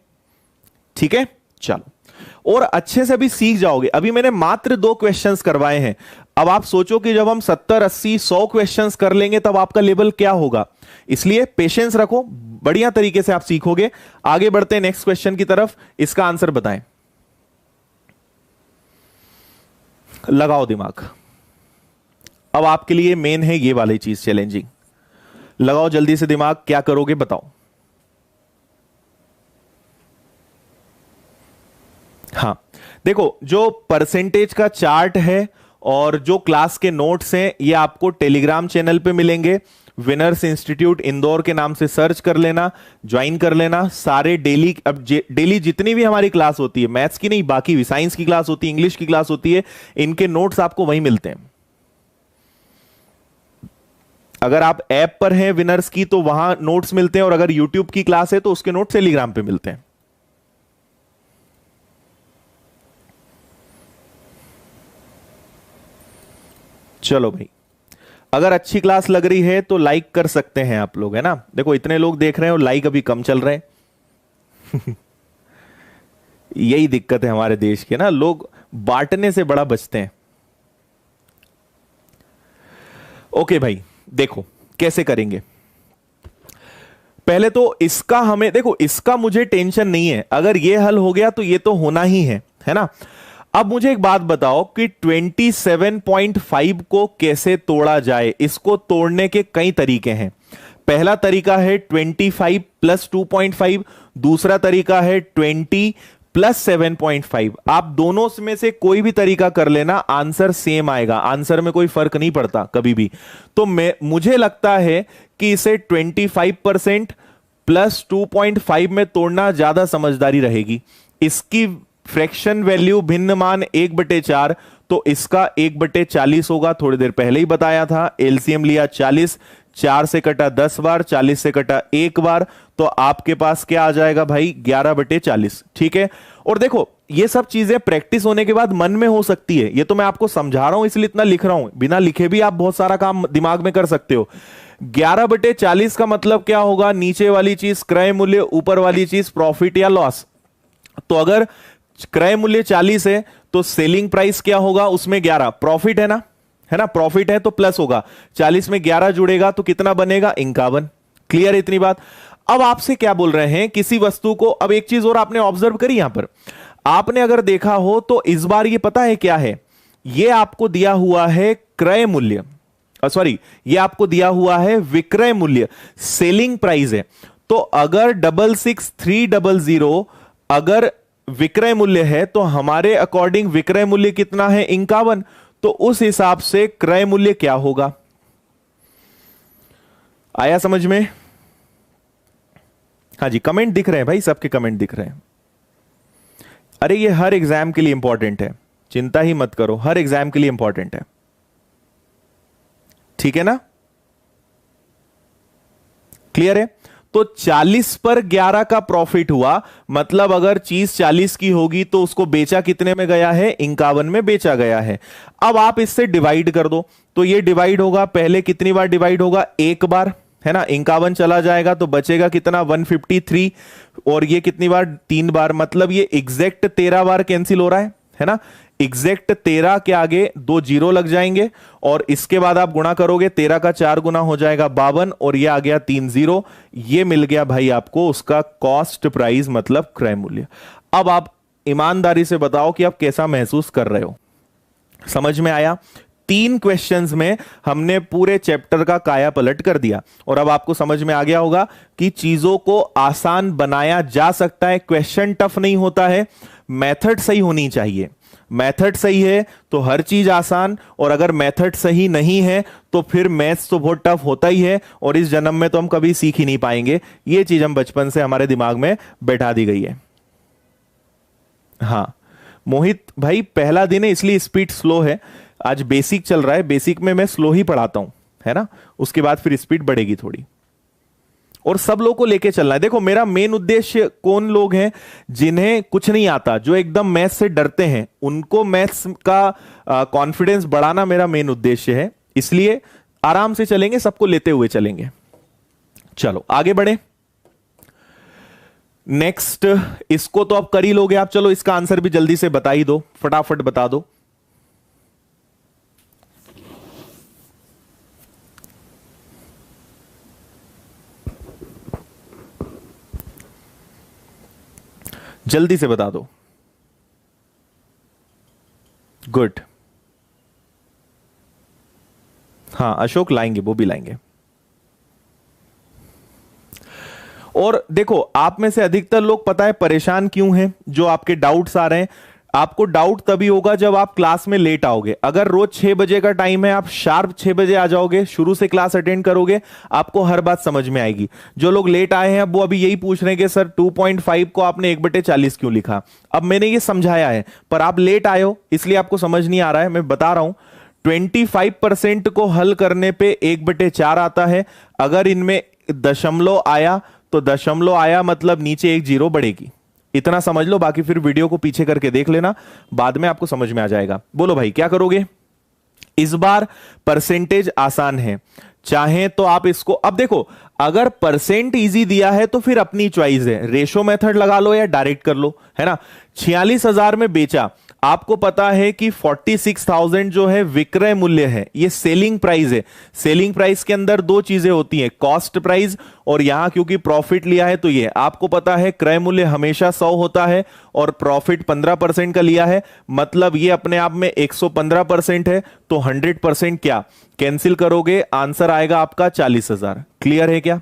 ठीक है, चलो और अच्छे से भी सीख जाओगे। अभी मैंने मात्र 2 क्वेश्चंस करवाए हैं। अब आप सोचो कि जब हम 70, 80, 100 क्वेश्चंस कर लेंगे तब आपका लेवल क्या होगा। इसलिए पेशेंस रखो, बढ़िया तरीके से आप सीखोगे। आगे बढ़ते हैं नेक्स्ट क्वेश्चन की तरफ। इसका आंसर बताएं, लगाओ दिमाग। अब आपके लिए मेन है ये वाली चीज चैलेंजिंग। लगाओ जल्दी से दिमाग, क्या करोगे बताओ। हाँ देखो, जो परसेंटेज का चार्ट है और जो क्लास के नोट्स हैं ये आपको टेलीग्राम चैनल पे मिलेंगे। विनर्स इंस्टीट्यूट इंदौर के नाम से सर्च कर लेना, ज्वाइन कर लेना। सारे डेली, अब डेली जितनी भी हमारी क्लास होती है, मैथ्स की नहीं बाकी भी, साइंस की क्लास होती है, इंग्लिश की क्लास होती है, इनके नोट्स आपको वहीं मिलते हैं। अगर आप ऐप पर हैं विनर्स की तो वहां नोट्स मिलते हैं, और अगर यूट्यूब की क्लास है तो उसके नोट्स टेलीग्राम पे मिलते हैं। चलो भाई, अगर अच्छी क्लास लग रही है तो लाइक कर सकते हैं आप लोग, है ना। देखो इतने लोग देख रहे हैं और लाइक अभी कम चल रहे हैं। यही दिक्कत है हमारे देश की ना, लोग बांटने से बड़ा बचते हैं। ओके भाई, देखो कैसे करेंगे। पहले तो इसका हमें, देखो इसका मुझे टेंशन नहीं है, अगर ये हल हो गया तो ये तो होना ही है ना। अब मुझे एक बात बताओ कि 27.5 को कैसे तोड़ा जाए। इसको तोड़ने के कई तरीके हैं। पहला तरीका है 25 प्लस 2.5, दूसरा तरीका है 20 प्लस 7.5। आप दोनों में से कोई भी तरीका कर लेना, आंसर सेम आएगा, आंसर में कोई फर्क नहीं पड़ता कभी भी। तो मुझे लगता है कि इसे 25% प्लस 2.5 में तोड़ना ज्यादा समझदारी रहेगी। इसकी फ्रैक्शन वैल्यू भिन्न मान 1/4, तो इसका 1/40 होगा। थोड़ी देर पहले ही बताया था। एलसीएम लिया 40, 4 से कटा 10 बार, 40 से कटा 1 बार, तो आपके पास क्या आ जाएगा भाई 11/40। ठीक है। और देखो ये सब चीजें प्रैक्टिस होने के बाद मन में हो सकती है, ये तो मैं आपको समझा रहा हूं इसलिए इतना लिख रहा हूं, बिना लिखे भी आप बहुत सारा काम दिमाग में कर सकते हो। 11/40 का मतलब क्या होगा, नीचे वाली चीज क्रय मूल्य, ऊपर वाली चीज प्रॉफिट या लॉस। तो अगर क्रय मूल्य 40 है तो सेलिंग प्राइस क्या होगा, उसमें 11, प्रॉफिट है ना, प्रॉफिट है तो प्लस होगा, 40 में 11 जुड़ेगा तो कितना बनेगा 51। क्लियर है इतनी बात। अब आपसे क्या बोल रहे हैं, किसी वस्तु को, अब एक चीज और आपने ऑब्जर्व करी यहां पर, आपने अगर देखा हो तो इस बार ये पता है क्या है, ये आपको दिया हुआ है क्रय मूल्य, सॉरी ये आपको दिया हुआ है विक्रय मूल्य, सेलिंग प्राइस है। तो अगर 66,300 अगर विक्रय मूल्य है तो हमारे अकॉर्डिंग विक्रय मूल्य कितना है 51, तो उस हिसाब से क्रय मूल्य क्या होगा। आया समझ में। हाँ जी, कमेंट दिख रहे हैं भाई, सबके कमेंट दिख रहे हैं। अरे ये हर एग्जाम के लिए इंपॉर्टेंट है, चिंता ही मत करो, हर एग्जाम के लिए इंपॉर्टेंट है। ठीक है ना, क्लियर है। तो 40 पर 11 का प्रॉफिट हुआ, मतलब अगर चीज 40 की होगी तो उसको बेचा कितने में गया है, 51 में बेचा गया है। अब आप इससे डिवाइड कर दो, तो ये डिवाइड होगा, पहले कितनी बार डिवाइड होगा, एक बार, है ना। 51 चला जाएगा तो बचेगा कितना 153, और ये कितनी बार, 3 बार, मतलब ये एग्जैक्ट 13 बार कैंसिल हो रहा है ना। एग्जैक्ट 13 के आगे 2 जीरो लग जाएंगे, और इसके बाद आप गुणा करोगे, 13 का 4 गुना हो जाएगा 52, और ये आ गया 3 जीरो। ये मिल गया भाई आपको उसका कॉस्ट प्राइस, मतलब क्रय मूल्य। अब आप ईमानदारी से बताओ कि आप कैसा महसूस कर रहे हो, समझ में आया। 3 क्वेश्चंस में हमने पूरे चैप्टर का काया पलट कर दिया, और अब आपको समझ में आ गया होगा कि चीजों को आसान बनाया जा सकता है। क्वेश्चन टफ नहीं होता है, मेथड सही होनी चाहिए। मेथड सही है तो हर चीज आसान, और अगर मेथड सही नहीं है तो फिर मैथ्स तो बहुत टफ होता ही है, और इस जन्म में तो हम कभी सीख ही नहीं पाएंगे। ये चीज हम बचपन से हमारे दिमाग में बैठा दी गई है। हाँ मोहित भाई, पहला दिन है इसलिए स्पीड स्लो है, आज बेसिक चल रहा है, बेसिक में मैं स्लो ही पढ़ाता हूं, है ना, उसके बाद फिर स्पीड बढ़ेगी थोड़ी, और सब लोगों को लेके चलना है। देखो मेरा मेन उद्देश्य, कौन लोग हैं जिन्हें कुछ नहीं आता, जो एकदम मैथ्स से डरते हैं, उनको मैथ्स का कॉन्फिडेंस बढ़ाना मेरा मेन उद्देश्य है। इसलिए आराम से चलेंगे, सबको लेते हुए चलेंगे। चलो आगे बढ़े। नेक्स्ट, इसको तो अब कर ही लोगे आप, चलो इसका आंसर भी जल्दी से बता ही दो, फटाफट बता दो। जल्दी से बता दो। गुड, हाँ अशोक लाएंगे, वो भी लाएंगे। और देखो आप में से अधिकतर लोग पता है परेशान क्यों हैं, जो आपके डाउट्स आ रहे हैं, आपको डाउट तभी होगा जब आप क्लास में लेट आओगे। अगर रोज 6 बजे का टाइम है, आप शार्प 6 बजे आ जाओगे, शुरू से क्लास अटेंड करोगे, आपको हर बात समझ में आएगी। जो लोग लेट आए हैं वो अभी यही पूछ रहे हैं कि सर 2.5 को आपने 1/40 क्यों लिखा। अब मैंने ये समझाया है, पर आप लेट आए हो इसलिए आपको समझ नहीं आ रहा है। मैं बता रहा हूं 25% को हल करने पे 1/4 आता है। अगर इनमें दशमलव आया तो दशमलव आया मतलब नीचे एक जीरो बढ़ेगी। इतना समझ लो, बाकी फिर वीडियो को पीछे करके देख लेना, बाद में आपको समझ में आ जाएगा। बोलो भाई क्या करोगे? इस बार परसेंटेज आसान है, चाहे तो आप इसको, अब देखो अगर परसेंट इजी दिया है तो फिर अपनी चॉइस है, रेशो मेथड लगा लो या डायरेक्ट कर लो, है ना। 46,000 में बेचा, आपको पता है कि 46,000 जो है विक्रय मूल्य है, ये सेलिंग प्राइस है। सेलिंग प्राइस के अंदर दो चीजें होती हैं, कॉस्ट प्राइस, और यहां क्योंकि प्रॉफिट लिया है तो ये आपको पता है क्रय मूल्य हमेशा 100 होता है और प्रॉफिट 15% का लिया है, मतलब ये अपने आप में 115% है। तो 100% क्या कैंसिल करोगे, आंसर आएगा आपका 40,000। क्लियर है क्या?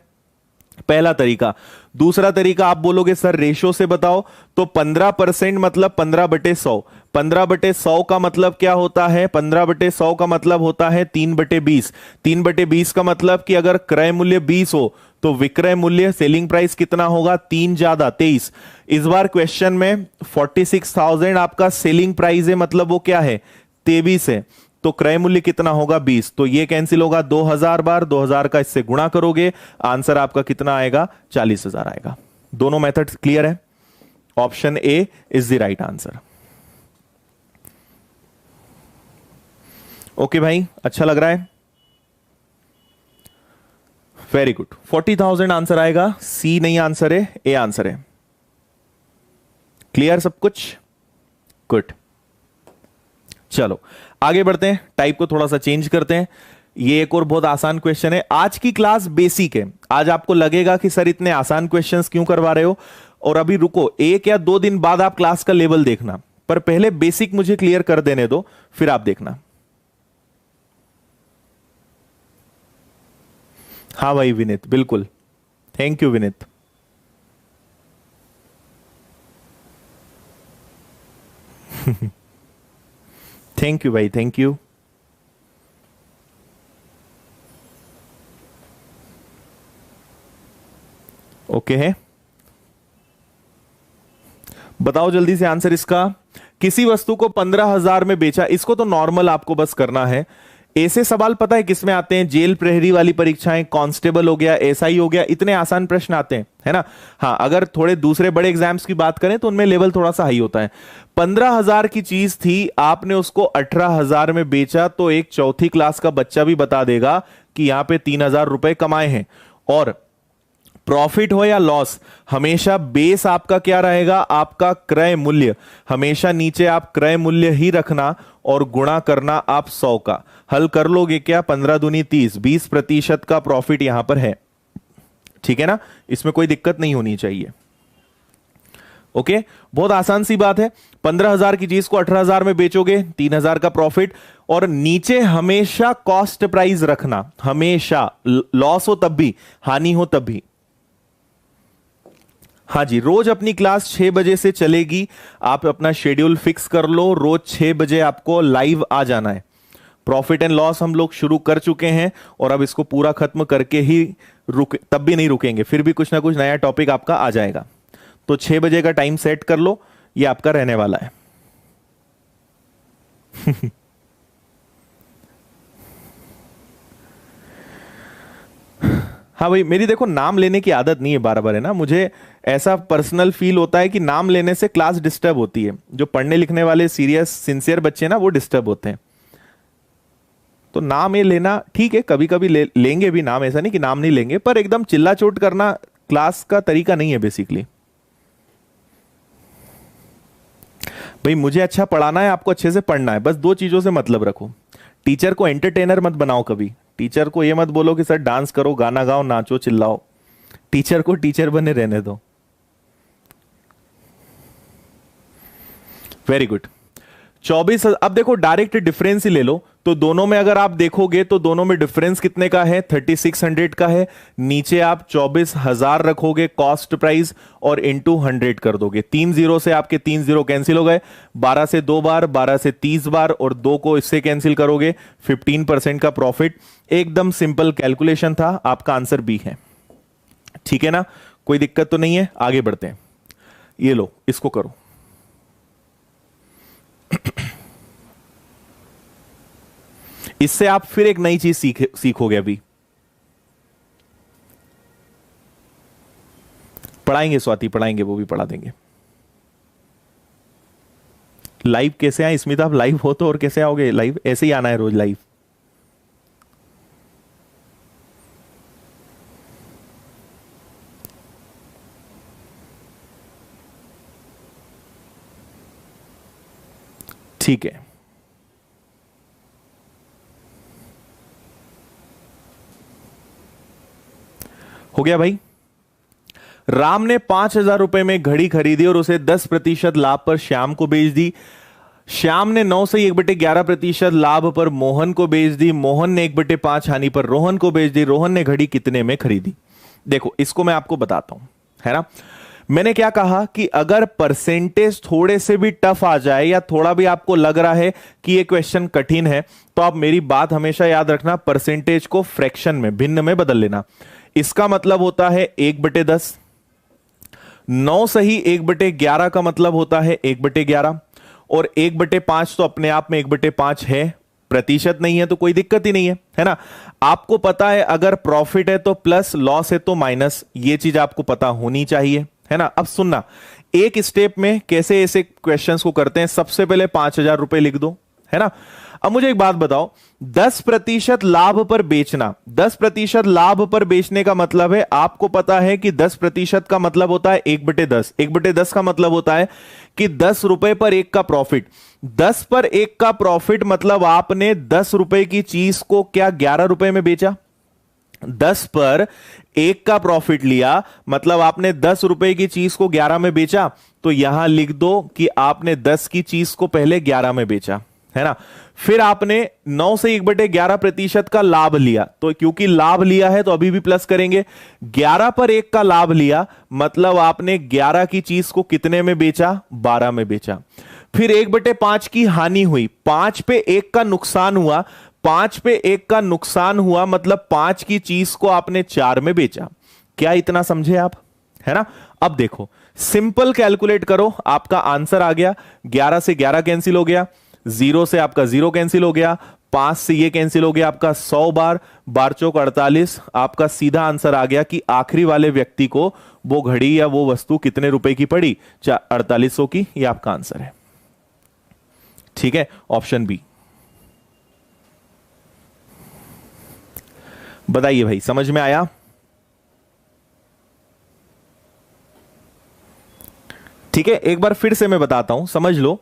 पहला तरीका। दूसरा तरीका आप बोलोगे सर रेशो से बताओ, तो 15% मतलब 15/100। 15/100 का मतलब क्या होता है? 15/100 का मतलब होता है 3/20। 3/20 का मतलब कि अगर क्रय मूल्य 20 हो तो विक्रय मूल्य सेलिंग प्राइस कितना होगा? 3 ज्यादा 23। इस बार क्वेश्चन में 46,000 आपका सेलिंग प्राइस है, मतलब वो क्या है? 23 है। तो क्रय मूल्य कितना होगा? 20। तो ये कैंसिल होगा 2000 बार, 2000 का इससे गुणा करोगे, आंसर आपका कितना आएगा? 40,000 आएगा। दोनों मेथड्स क्लियर है? Option A is the right answer. Okay भाई, अच्छा लग रहा है? Very good. 40,000 आंसर आएगा, सी नहीं आंसर है, ए आंसर है। क्लियर सब कुछ? गुड। चलो आगे बढ़ते हैं, टाइप को थोड़ा सा चेंज करते हैं। ये एक और बहुत आसान क्वेश्चन है। आज की क्लास बेसिक है। आज आपको लगेगा कि सर इतने आसान क्वेश्चंस क्यों करवा रहे हो, और अभी रुको, 1 या 2 दिन बाद आप क्लास का लेवल देखना, पर पहले बेसिक मुझे क्लियर कर देने दो, फिर आप देखना। हाँ भाई विनीत, बिल्कुल, thank you Vineet. Thank you भाई, थैंक यू। ओके है, बताओ जल्दी से आंसर इसका। किसी वस्तु को 15,000 में बेचा, इसको तो नॉर्मल आपको बस करना है। ऐसे सवाल पता है किसमें आते हैं? जेल प्रहरी वाली परीक्षाएं, कांस्टेबल हो गया, एसआई हो गया, इतने आसान प्रश्न आते हैं, है ना। हाँ, अगर थोड़े दूसरे बड़े एग्जाम्स की बात करें तो उनमें लेवल थोड़ा सा हाई होता है। 15,000 की चीज थी, आपने उसको 18,000 में बेचा, तो एक चौथी क्लास का बच्चा भी बता देगा कि यहां पे 3,000 रुपए कमाए हैं। और प्रॉफिट हो या लॉस, हमेशा बेस आपका क्या रहेगा? आपका क्रय मूल्य। हमेशा नीचे आप क्रय मूल्य ही रखना और गुणा करना आप 100 का। हल कर लोगे क्या? 15 दूनी 30, 20% का प्रॉफिट यहां पर है। ठीक है ना, इसमें कोई दिक्कत नहीं होनी चाहिए। ओके, बहुत आसान सी बात है। 15,000 की चीज को 18,000 में बेचोगे, 3,000 का प्रॉफिट, और नीचे हमेशा कॉस्ट प्राइस रखना, हमेशा। लॉस हो तब भी, हानि हो तब भी। हाँ जी, रोज अपनी क्लास 6 बजे से चलेगी। आप अपना शेड्यूल फिक्स कर लो, रोज 6 बजे आपको लाइव आ जाना है। प्रॉफिट एंड लॉस हम लोग शुरू कर चुके हैं और अब इसको पूरा खत्म करके ही तब भी नहीं रुकेंगे, फिर भी कुछ ना कुछ नया टॉपिक आपका आ जाएगा। तो 6 बजे का टाइम सेट कर लो, ये आपका रहने वाला है। हाँ भाई, मेरी देखो नाम लेने की आदत नहीं है बार बार, है ना। मुझे ऐसा पर्सनल फील होता है कि नाम लेने से क्लास डिस्टर्ब होती है। जो पढ़ने लिखने वाले सीरियस सिंसियर बच्चे ना, वो डिस्टर्ब होते हैं। तो नाम ये लेना ठीक है, कभी कभी लेंगे भी नाम, ऐसा नहीं कि नाम नहीं लेंगे, पर एकदम चिल्ला चोट करना क्लास का तरीका नहीं है बेसिकली। भाई मुझे अच्छा पढ़ाना है, आपको अच्छे से पढ़ना है, बस दो चीजों से मतलब रखो। टीचर को एंटरटेनर मत बनाओ कभी। टीचर को ये मत बोलो कि सर डांस करो, गाना गाओ, नाचो, चिल्लाओ। टीचर को टीचर बने रहने दो। Very good. 24, अब देखो डायरेक्ट डिफरेंस ही ले लो, तो दोनों में अगर आप देखोगे तो दोनों में डिफरेंस कितने का है? 3600 का है। नीचे आप 24,000 रखोगे कॉस्ट प्राइस और इंटू 100 कर दोगे। 3 जीरो से आपके 3 जीरो कैंसिल हो गए। 12 से 2 बार, 12 से 30 बार, और 2 को इससे कैंसिल करोगे, 15% का प्रॉफिट। एकदम सिंपल कैलकुलेशन था, आपका आंसर बी है। ठीक है ना, कोई दिक्कत तो नहीं है। आगे बढ़ते हैं, ये लो इसको करो। इससे आप फिर एक नई चीज सीखोगे। अभी पढ़ाएंगे स्वाति, पढ़ाएंगे, वो भी पढ़ा देंगे। लाइव कैसे आए स्मिता, आप लाइव हो तो, और कैसे आओगे लाइव? ऐसे ही आना है रोज लाइव। ठीक है, हो गया भाई। राम ने 5,000 रुपए में घड़ी खरीदी और उसे 10% लाभ पर श्याम को बेच दी। श्याम ने 9 से 1/11% लाभ पर मोहन को बेच दी। मोहन ने 1/5 हानि पर रोहन को बेच दी। रोहन ने घड़ी कितने में खरीदी? देखो इसको मैं आपको बताता हूं, है ना। मैंने क्या कहा कि अगर परसेंटेज थोड़े से भी टफ आ जाए या थोड़ा भी आपको लग रहा है कि ये क्वेश्चन कठिन है, तो आप मेरी बात हमेशा याद रखना, परसेंटेज को फ्रैक्शन में, भिन्न में बदल लेना। इसका मतलब होता है 1/10। 9 सही 1/11 का मतलब होता है 1/11, और 1/5 तो अपने आप में 1/5 है, प्रतिशत नहीं है तो कोई दिक्कत ही नहीं है ना। आपको पता है अगर प्रॉफिट है तो प्लस, लॉस है तो माइनस, ये चीज आपको पता होनी चाहिए, है ना। अब सुनना, एक स्टेप में कैसे ऐसे क्वेश्चंस को करते हैं। सबसे पहले 5,000 रुपए लिख दो, है ना। अब मुझे एक बात बताओ, 10% लाभ पर बेचना, 10% लाभ पर बेचने का मतलब है, आपको पता है कि 10% का मतलब होता है 1/10। 1/10 का मतलब होता है कि 10 रुपए पर 1 का प्रॉफिट। 10 पर 1 का प्रॉफिट मतलब आपने 10 रुपए की चीज को क्या 11 रुपए में बेचा? 10 पर 1 का प्रॉफिट लिया मतलब आपने 10 रुपए की चीज को 11 में बेचा। तो यहां लिख दो कि आपने 10 की चीज को पहले 11 में बेचा, है ना। फिर आपने 9 से 1/11% का लाभ लिया, तो क्योंकि लाभ लिया है तो अभी भी प्लस करेंगे। 11 पर 1 का लाभ लिया मतलब आपने 11 की चीज को कितने में बेचा? 12 में बेचा। फिर 1/5 की हानि हुई, 5 पे 1 का नुकसान हुआ, 5 पे 1 का नुकसान हुआ मतलब 5 की चीज को आपने 4 में बेचा। क्या इतना समझे आप, है ना। अब देखो सिंपल कैलकुलेट करो, आपका आंसर आ गया। 11 से 11 कैंसिल हो गया, 0 से आपका 0 कैंसिल हो गया, 5 से ये कैंसिल हो गया आपका 100 बार, 12 चौक 48। आपका सीधा आंसर आ गया कि आखिरी वाले व्यक्ति को वो घड़ी या वो वस्तु कितने रुपए की पड़ी? 4800 की। ये आपका आंसर है, ठीक है, ऑप्शन बी। बताइए भाई, समझ में आया? ठीक है, एक बार फिर से मैं बताता हूं, समझ लो।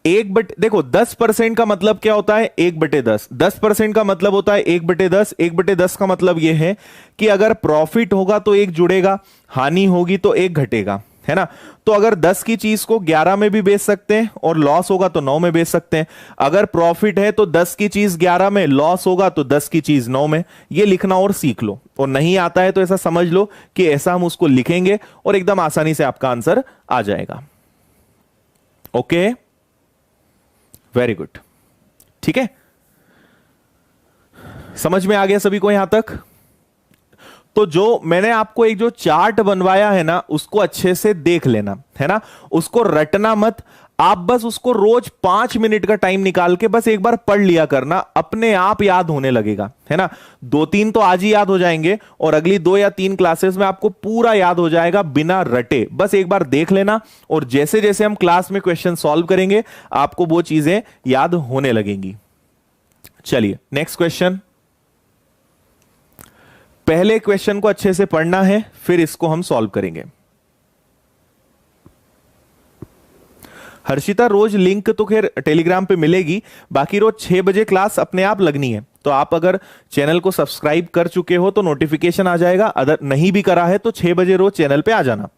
देखो 10% का मतलब क्या होता है? 1/10। 10% का मतलब होता है 1/10। 1/10 का मतलब यह है कि अगर प्रॉफिट होगा तो 1 जुड़ेगा, हानि होगी तो 1 घटेगा, है ना। तो अगर 10 की चीज को 11 में भी बेच सकते हैं और लॉस होगा तो 9 में बेच सकते हैं। अगर प्रॉफिट है तो 10 की चीज 11 में, लॉस होगा तो 10 की चीज 9 में। ये लिखना और सीख लो, और नहीं आता है तो ऐसा समझ लो कि ऐसा हम उसको लिखेंगे और एकदम आसानी से आपका आंसर आ जाएगा। ओके, वेरी गुड, ठीक है, समझ में आ गया सभी को यहां तक? तो जो मैंने आपको एक जो चार्ट बनवाया है ना, उसको अच्छे से देख लेना, है ना। उसको रटना मत, आप बस उसको रोज 5 मिनट का टाइम निकाल के बस एक बार पढ़ लिया करना, अपने आप याद होने लगेगा, है ना। 2-3 तो आज ही याद हो जाएंगे और अगली 2 या 3 क्लासेस में आपको पूरा याद हो जाएगा बिना रटे। बस एक बार देख लेना और जैसे जैसे हम क्लास में क्वेश्चन सॉल्व करेंगे आपको वो चीजें याद होने लगेंगी। चलिए नेक्स्ट क्वेश्चन। पहले क्वेश्चन को अच्छे से पढ़ना है, फिर इसको हम सॉल्व करेंगे। हर्षिता, रोज लिंक तो खैर टेलीग्राम पे मिलेगी, बाकी रोज 6 बजे क्लास अपने आप लगनी है। तो आप अगर चैनल को सब्सक्राइब कर चुके हो तो नोटिफिकेशन आ जाएगा, अगर नहीं भी करा है तो 6 बजे रोज चैनल पे आ जाना।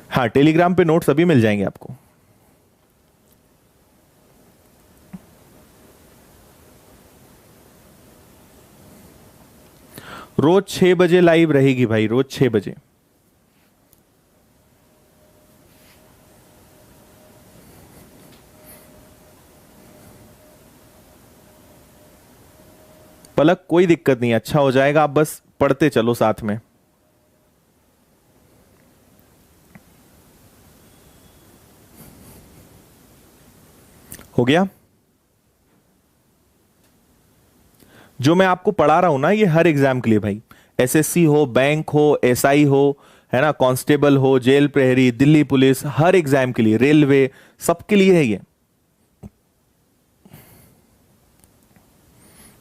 हाँ, टेलीग्राम पे नोट्स अभी मिल जाएंगे आपको। रोज 6 बजे लाइव रहेगी भाई, रोज 6 बजे। पलक, कोई दिक्कत नहीं, अच्छा हो जाएगा, आप बस पढ़ते चलो साथ में। हो गया? जो मैं आपको पढ़ा रहा हूं ना, ये हर एग्जाम के लिए भाई, एसएससी हो, बैंक हो, एसआई हो, है ना, कांस्टेबल हो, जेल प्रहरी, दिल्ली पुलिस, हर एग्जाम के लिए, रेलवे, सबके लिए है ये।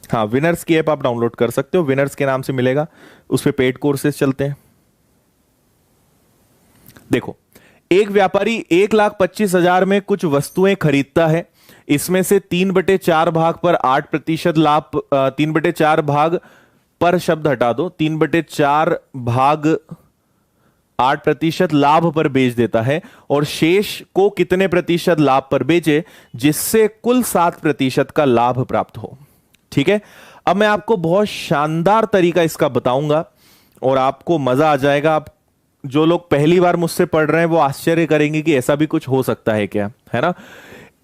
हाँ, विनर्स की ऐप आप डाउनलोड कर सकते हो, विनर्स के नाम से मिलेगा, उस पे पेड कोर्सेज चलते हैं। देखो, एक व्यापारी 1,25,000 में कुछ वस्तुएं खरीदता है, इसमें से 3/4 भाग पर 8% लाभ, 3/4 भाग पर शब्द हटा दो, 3/4 भाग 8% लाभ पर बेच देता है, और शेष को कितने प्रतिशत लाभ पर बेचे जिससे कुल 7% का लाभ प्राप्त हो। ठीक है, अब मैं आपको बहुत शानदार तरीका इसका बताऊंगा और आपको मजा आ जाएगा। आप जो लोग पहली बार मुझसे पढ़ रहे हैं वो आश्चर्य करेंगे कि ऐसा भी कुछ हो सकता है क्या, है ना।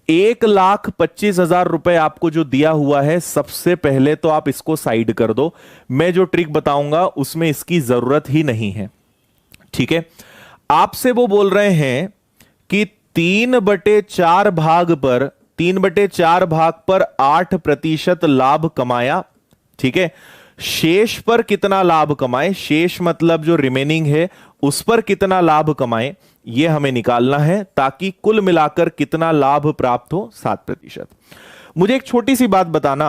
1,25,000 रुपए आपको जो दिया हुआ है, सबसे पहले तो आप इसको साइड कर दो। मैं जो ट्रिक बताऊंगा उसमें इसकी जरूरत ही नहीं है। ठीक है, आपसे वो बोल रहे हैं कि 3/4 भाग पर 3/4 भाग पर 8% लाभ कमाया। ठीक है, शेष पर कितना लाभ कमाए, शेष मतलब जो रिमेनिंग है उस पर कितना लाभ कमाए, यह हमें निकालना है, ताकि कुल मिलाकर कितना लाभ प्राप्त हो, 7%। मुझे एक छोटी सी बात बताना,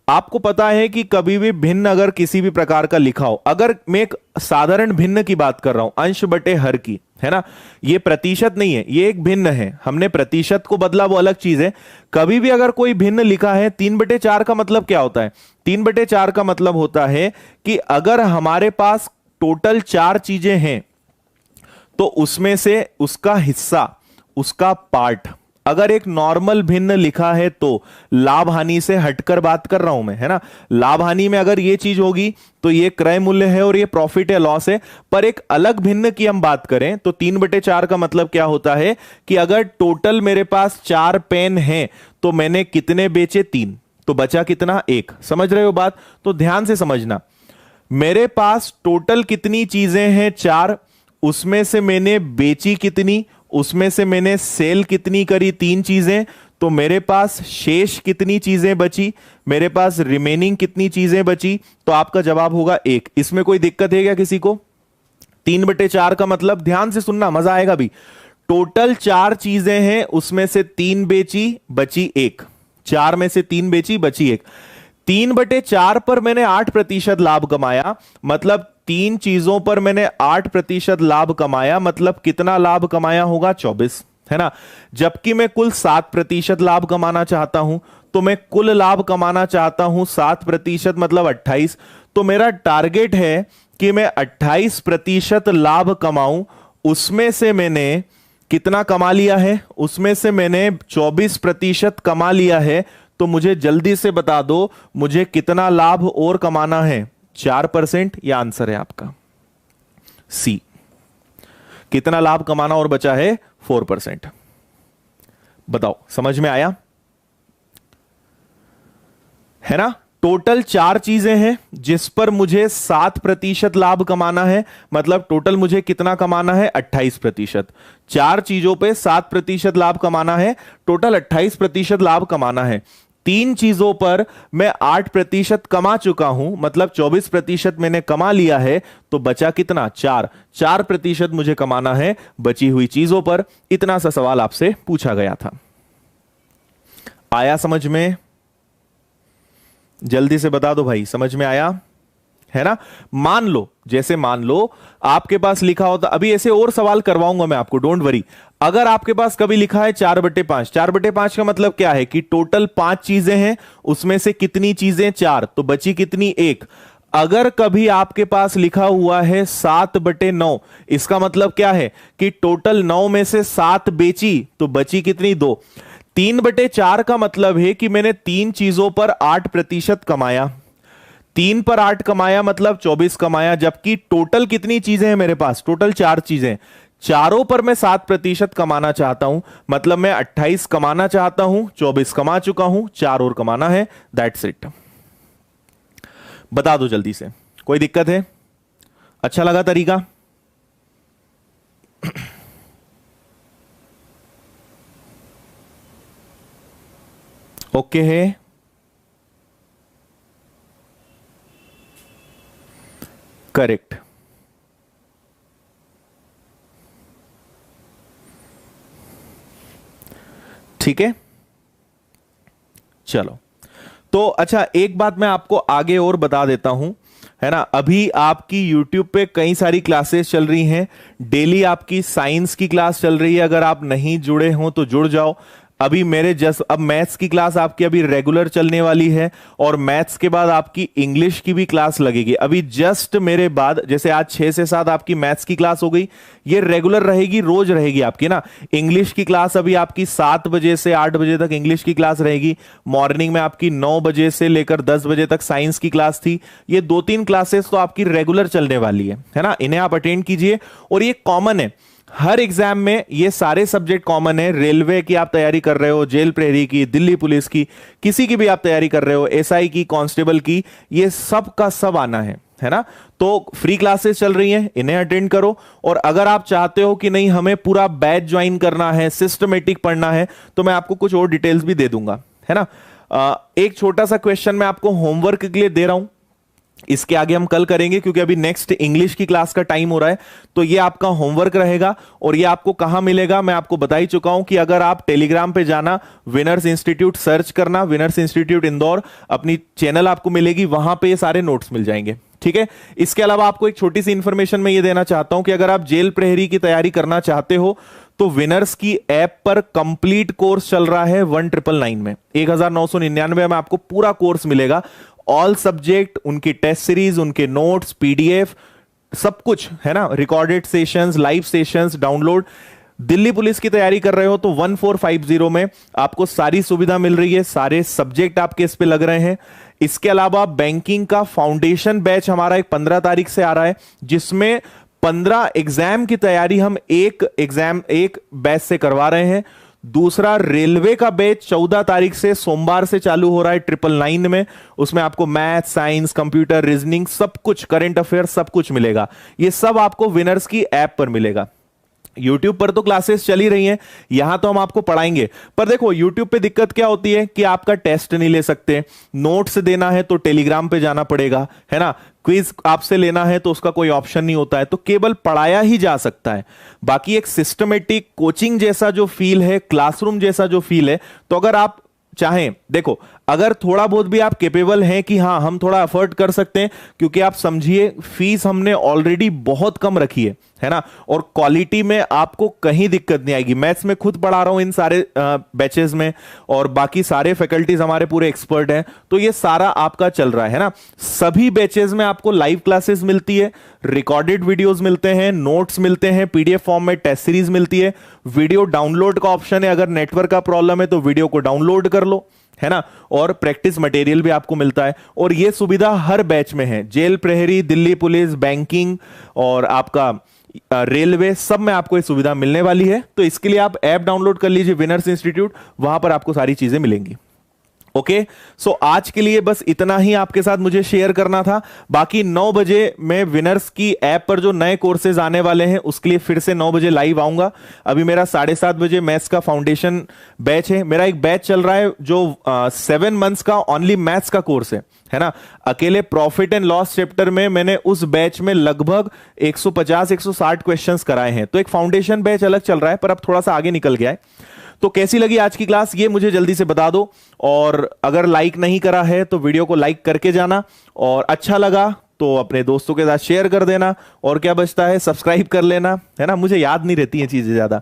आपको पता है कि कभी भी भिन्न अगर किसी भी प्रकार का लिखा हो, अगर मैं एक साधारण भिन्न की बात कर रहा हूं, अंश बटे हर की, है ना, ये प्रतिशत नहीं है, ये एक भिन्न है, हमने प्रतिशत को बदला, वो अलग चीज है। कभी भी अगर कोई भिन्न लिखा है, 3/4 का मतलब क्या होता है, 3/4 का मतलब होता है कि अगर हमारे पास टोटल 4 चीजें हैं तो उसमें से उसका हिस्सा, उसका पार्ट, अगर एक नॉर्मल भिन्न लिखा है तो लाभ हानि से हटकर बात कर रहा हूं मैं, है ना। लाभ हानि में अगर ये चीज होगी तो ये क्रय मूल्य है और ये प्रॉफिट है, लॉस है। पर एक अलग भिन्न की हम बात करें तो 3/4 का मतलब क्या होता है कि अगर टोटल मेरे पास 4 पेन हैं तो मैंने कितने बेचे, 3, तो बचा कितना, 1। समझ रहे हो बात? तो ध्यान से समझना, मेरे पास टोटल कितनी चीजें हैं, 4, उसमें से मैंने बेची कितनी, उसमें से मैंने सेल कितनी करी, 3 चीजें, तो मेरे पास शेष कितनी चीजें बची, मेरे पास रिमेनिंग कितनी चीजें बची, तो आपका जवाब होगा 1। इसमें कोई दिक्कत है क्या किसी को? 3/4 का मतलब, ध्यान से सुनना, मजा आएगा भी, टोटल 4 चीजें हैं, उसमें से 3 बेची, बची 1, 4 में से 3 बेची, बची 1। 3/4 पर मैंने 8% लाभ कमाया, मतलब 3 चीजों पर मैंने 8% लाभ कमाया, मतलब कितना लाभ कमाया होगा, 24, है ना। जबकि मैं कुल 7% लाभ कमाना चाहता हूं, तो मैं कुल लाभ कमाना चाहता हूं 7%, मतलब 28। तो मेरा टारगेट है कि मैं 28% लाभ कमाऊं। उसमें से मैंने कितना कमा लिया है, उसमें से मैंने 24% कमा लिया है। तो मुझे जल्दी से बता दो, मुझे कितना लाभ और कमाना है, 4%? यह आंसर है आपका सी। कितना लाभ कमाना और बचा है, 4%। बताओ, समझ में आया? है ना। टोटल 4 चीजें हैं जिस पर मुझे 7% लाभ कमाना है, मतलब टोटल मुझे कितना कमाना है, 28%। 4 चीजों पे 7% लाभ कमाना है, टोटल 28% लाभ कमाना है। 3 चीजों पर मैं 8% कमा चुका हूं, मतलब 24% मैंने कमा लिया है, तो बचा कितना, 4% मुझे कमाना है बची हुई चीजों पर। इतना सा सवाल आपसे पूछा गया था। आया समझ में? जल्दी से बता दो भाई, समझ में आया, है ना। मान लो, जैसे मान लो आपके पास लिखा होता, अभी ऐसे और सवाल करवाऊंगा मैं आपको, डोंट वरी। अगर आपके पास कभी लिखा है 4/5, 4/5 का मतलब क्या है कि टोटल 5 चीजें हैं, उसमें से कितनी चीजें, 4, तो बची कितनी, 1। अगर कभी आपके पास लिखा हुआ है 7/9, इसका मतलब क्या है कि टोटल 9 में से 7 बेची, तो बची कितनी, 2। 3/4 का मतलब है कि मैंने 3 चीजों पर 8% कमाया, 3 पर 8 कमाया मतलब 24 कमाया, जबकि टोटल कितनी चीजें हैं मेरे पास, टोटल 4 चीजें, चारों पर मैं 7% कमाना चाहता हूं, मतलब मैं 28 कमाना चाहता हूं, 24 कमा चुका हूं, 4 और कमाना है, दैट्स इट। बता दो जल्दी से, कोई दिक्कत है? अच्छा लगा तरीका? ओके है, करेक्ट, ठीक है। चलो, तो अच्छा एक बात मैं आपको आगे और बता देता हूं, है ना। अभी आपकी YouTube पे कई सारी क्लासेस चल रही हैं। डेली आपकी साइंस की क्लास चल रही है, अगर आप नहीं जुड़े हो तो जुड़ जाओ। अभी मेरे जस्ट अब मैथ्स की क्लास आपकी अभी रेगुलर चलने वाली है, और मैथ्स के बाद आपकी इंग्लिश की भी क्लास लगेगी। अभी जस्ट मेरे बाद, जैसे आज 6 से 7 आपकी मैथ्स की क्लास हो गई, ये रेगुलर रहेगी, रोज रहेगी आपकी ना। इंग्लिश की क्लास अभी आपकी 7 बजे से 8 बजे तक इंग्लिश की क्लास रहेगी। मॉर्निंग में आपकी 9 बजे से लेकर 10 बजे तक साइंस की क्लास थी। ये 2-3 क्लासेस तो आपकी रेगुलर चलने वाली है ना। इन्हें आप अटेंड कीजिए, और ये कॉमन है हर एग्जाम में, ये सारे सब्जेक्ट कॉमन है। रेलवे की आप तैयारी कर रहे हो, जेल प्रहरी की, दिल्ली पुलिस की, किसी की भी आप तैयारी कर रहे हो, एसआई की, कांस्टेबल की, ये सब का सब आना है ना। तो फ्री क्लासेस चल रही हैं, इन्हें अटेंड करो। और अगर आप चाहते हो कि नहीं हमें पूरा बैच ज्वाइन करना है, सिस्टमेटिक पढ़ना है, तो मैं आपको कुछ और डिटेल्स भी दे दूंगा, है ना। एक छोटा सा क्वेश्चन मैं आपको होमवर्क के लिए दे रहा हूं, इसके आगे हम कल करेंगे, क्योंकि अभी नेक्स्ट इंग्लिश की क्लास का टाइम हो रहा है। तो ये आपका होमवर्क रहेगा, और ये आपको कहां मिलेगा मैं आपको बता ही चुका हूं कि अगर आप टेलीग्राम पे जाना, विनर्स इंस्टीट्यूट सर्च करना, विनर्स इंस्टीट्यूट इंदौर, अपनी चैनल आपको मिलेगी, वहां पे ये सारे नोट्स मिल जाएंगे, ठीक है। इसके अलावा आपको एक छोटी सी इंफॉर्मेशन मैं ये देना चाहता हूं कि अगर आप जेल प्रहरी की तैयारी करना चाहते हो, तो विनर्स की ऐप पर कंप्लीट कोर्स चल रहा है 1999 में, 1999 में आपको पूरा कोर्स मिलेगा। ऑल सब्जेक्ट, उनकी टेस्ट सीरीज, उनके नोट्स, पीडीएफ, सब कुछ है ना। Recorded sessions, live sessions, download. Delhi police की तैयारी कर रहे हो तो 1450 में आपको सारी सुविधा मिल रही है, सारे सब्जेक्ट आपके इस पे लग रहे हैं। इसके अलावा बैंकिंग का फाउंडेशन बैच हमारा एक 15 तारीख से आ रहा है, जिसमें 15 एग्जाम की तैयारी हम एक बैच से करवा रहे हैं। दूसरा रेलवे का बैच 14 तारीख से सोमवार से चालू हो रहा है 999 में। उसमें आपको मैथ, साइंस, कंप्यूटर, रीजनिंग, सब कुछ, करंट अफेयर, सब कुछ मिलेगा। ये सब आपको विनर्स की ऐप पर मिलेगा। YouTube पर तो क्लासेस चल ही रही हैं, यहां तो हम आपको पढ़ाएंगे। पर देखो YouTube पे दिक्कत क्या होती है कि आपका टेस्ट नहीं ले सकते, नोट्स देना है तो टेलीग्राम पे जाना पड़ेगा, है ना। क्विज आपसे लेना है तो उसका कोई ऑप्शन नहीं होता है, तो केवल पढ़ाया ही जा सकता है। बाकी एक सिस्टमेटिक कोचिंग जैसा जो फील है, क्लासरूम जैसा जो फील है, तो अगर आप चाहें, देखो अगर थोड़ा बहुत भी आप कैपेबल हैं कि हाँ हम थोड़ा अफोर्ड कर सकते हैं, क्योंकि आप समझिए फीस हमने ऑलरेडी बहुत कम रखी है ना, और क्वालिटी में आपको कहीं दिक्कत नहीं आएगी। मैथ्स में खुद पढ़ा रहा हूं इन सारे बैचेस में, और बाकी सारे फैकल्टीज हमारे पूरे एक्सपर्ट हैं, तो ये सारा आपका चल रहा है ना। सभी बैचेस में आपको लाइव क्लासेस मिलती है, रिकॉर्डेड वीडियोस मिलते हैं, नोट्स मिलते हैं, पीडीएफ फॉर्म में टेस्ट सीरीज मिलती है, वीडियो डाउनलोड का ऑप्शन है, अगर नेटवर्क का प्रॉब्लम है तो वीडियो को डाउनलोड कर लो, है ना। और प्रैक्टिस मटेरियल भी आपको मिलता है, और यह सुविधा हर बैच में है। जेल प्रहरी, दिल्ली पुलिस, बैंकिंग और आपका रेलवे, सब में आपको ये सुविधा मिलने वाली है। तो इसके लिए आप ऐप डाउनलोड कर लीजिए विनर्स इंस्टीट्यूट, वहां पर आपको सारी चीजें मिलेंगी। ओके, सो आज के लिए बस इतना ही आपके साथ मुझे शेयर करना था। बाकी 9 बजे मैं विनर्स की ऐप पर जो नए कोर्सेज आने वाले हैं उसके लिए फिर से 9 बजे लाइव आऊंगा। अभी मेरा 7:30 बजे मैथ्स का फाउंडेशन बैच है। मेरा एक बैच चल रहा है जो 7 मंथ्स का ओनली मैथ्स का कोर्स है ना। अकेले प्रॉफिट एंड लॉस चैप्टर में मैंने उस बैच में लगभग 150-160 क्वेश्चंस कराए हैं। तो एक फाउंडेशन बैच अलग चल रहा है, पर अब थोड़ा सा आगे निकल गया है। तो कैसी लगी आज की क्लास ये मुझे जल्दी से बता दो, और अगर लाइक नहीं करा है तो वीडियो को लाइक करके जाना, और अच्छा लगा तो अपने दोस्तों के साथ शेयर कर देना, और क्या बचता है सब्सक्राइब कर लेना, है ना। मुझे याद नहीं रहती हैं चीजें ज्यादा।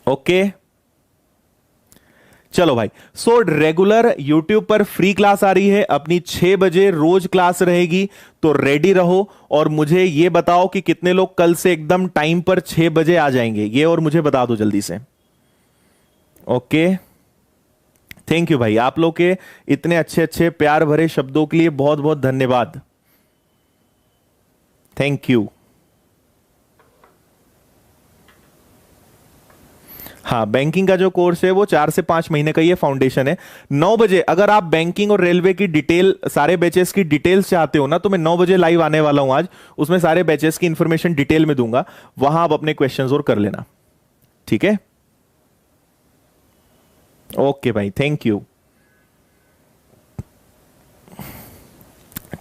ओके चलो भाई, सो रेगुलर YouTube पर फ्री क्लास आ रही है अपनी 6 बजे रोज क्लास रहेगी, तो रेडी रहो। और मुझे ये बताओ कि कितने लोग कल से एकदम टाइम पर 6 बजे आ जाएंगे, ये और मुझे बता दो जल्दी से। ओके, थैंक यू भाई, आप लोग के इतने अच्छे अच्छे प्यार भरे शब्दों के लिए बहुत बहुत धन्यवाद, थैंक यू। हाँ, बैंकिंग का जो कोर्स है वो 4 से 5 महीने का ये फाउंडेशन है। 9 बजे अगर आप बैंकिंग और रेलवे की डिटेल, सारे बैचेस की डिटेल्स चाहते हो ना, तो मैं 9 बजे लाइव आने वाला हूं आज, उसमें सारे बैचेस की इंफॉर्मेशन डिटेल में दूंगा, वहां आप अपने क्वेश्चंस और कर लेना, ठीक है। ओके भाई, थैंक यू।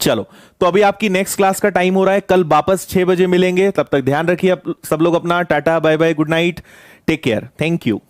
चलो, तो अभी आपकी नेक्स्ट क्लास का टाइम हो रहा है, कल वापस 6 बजे मिलेंगे, तब तक ध्यान रखिए सब लोग अपना। Ta-ta, bye bye, good night, take care, thank you.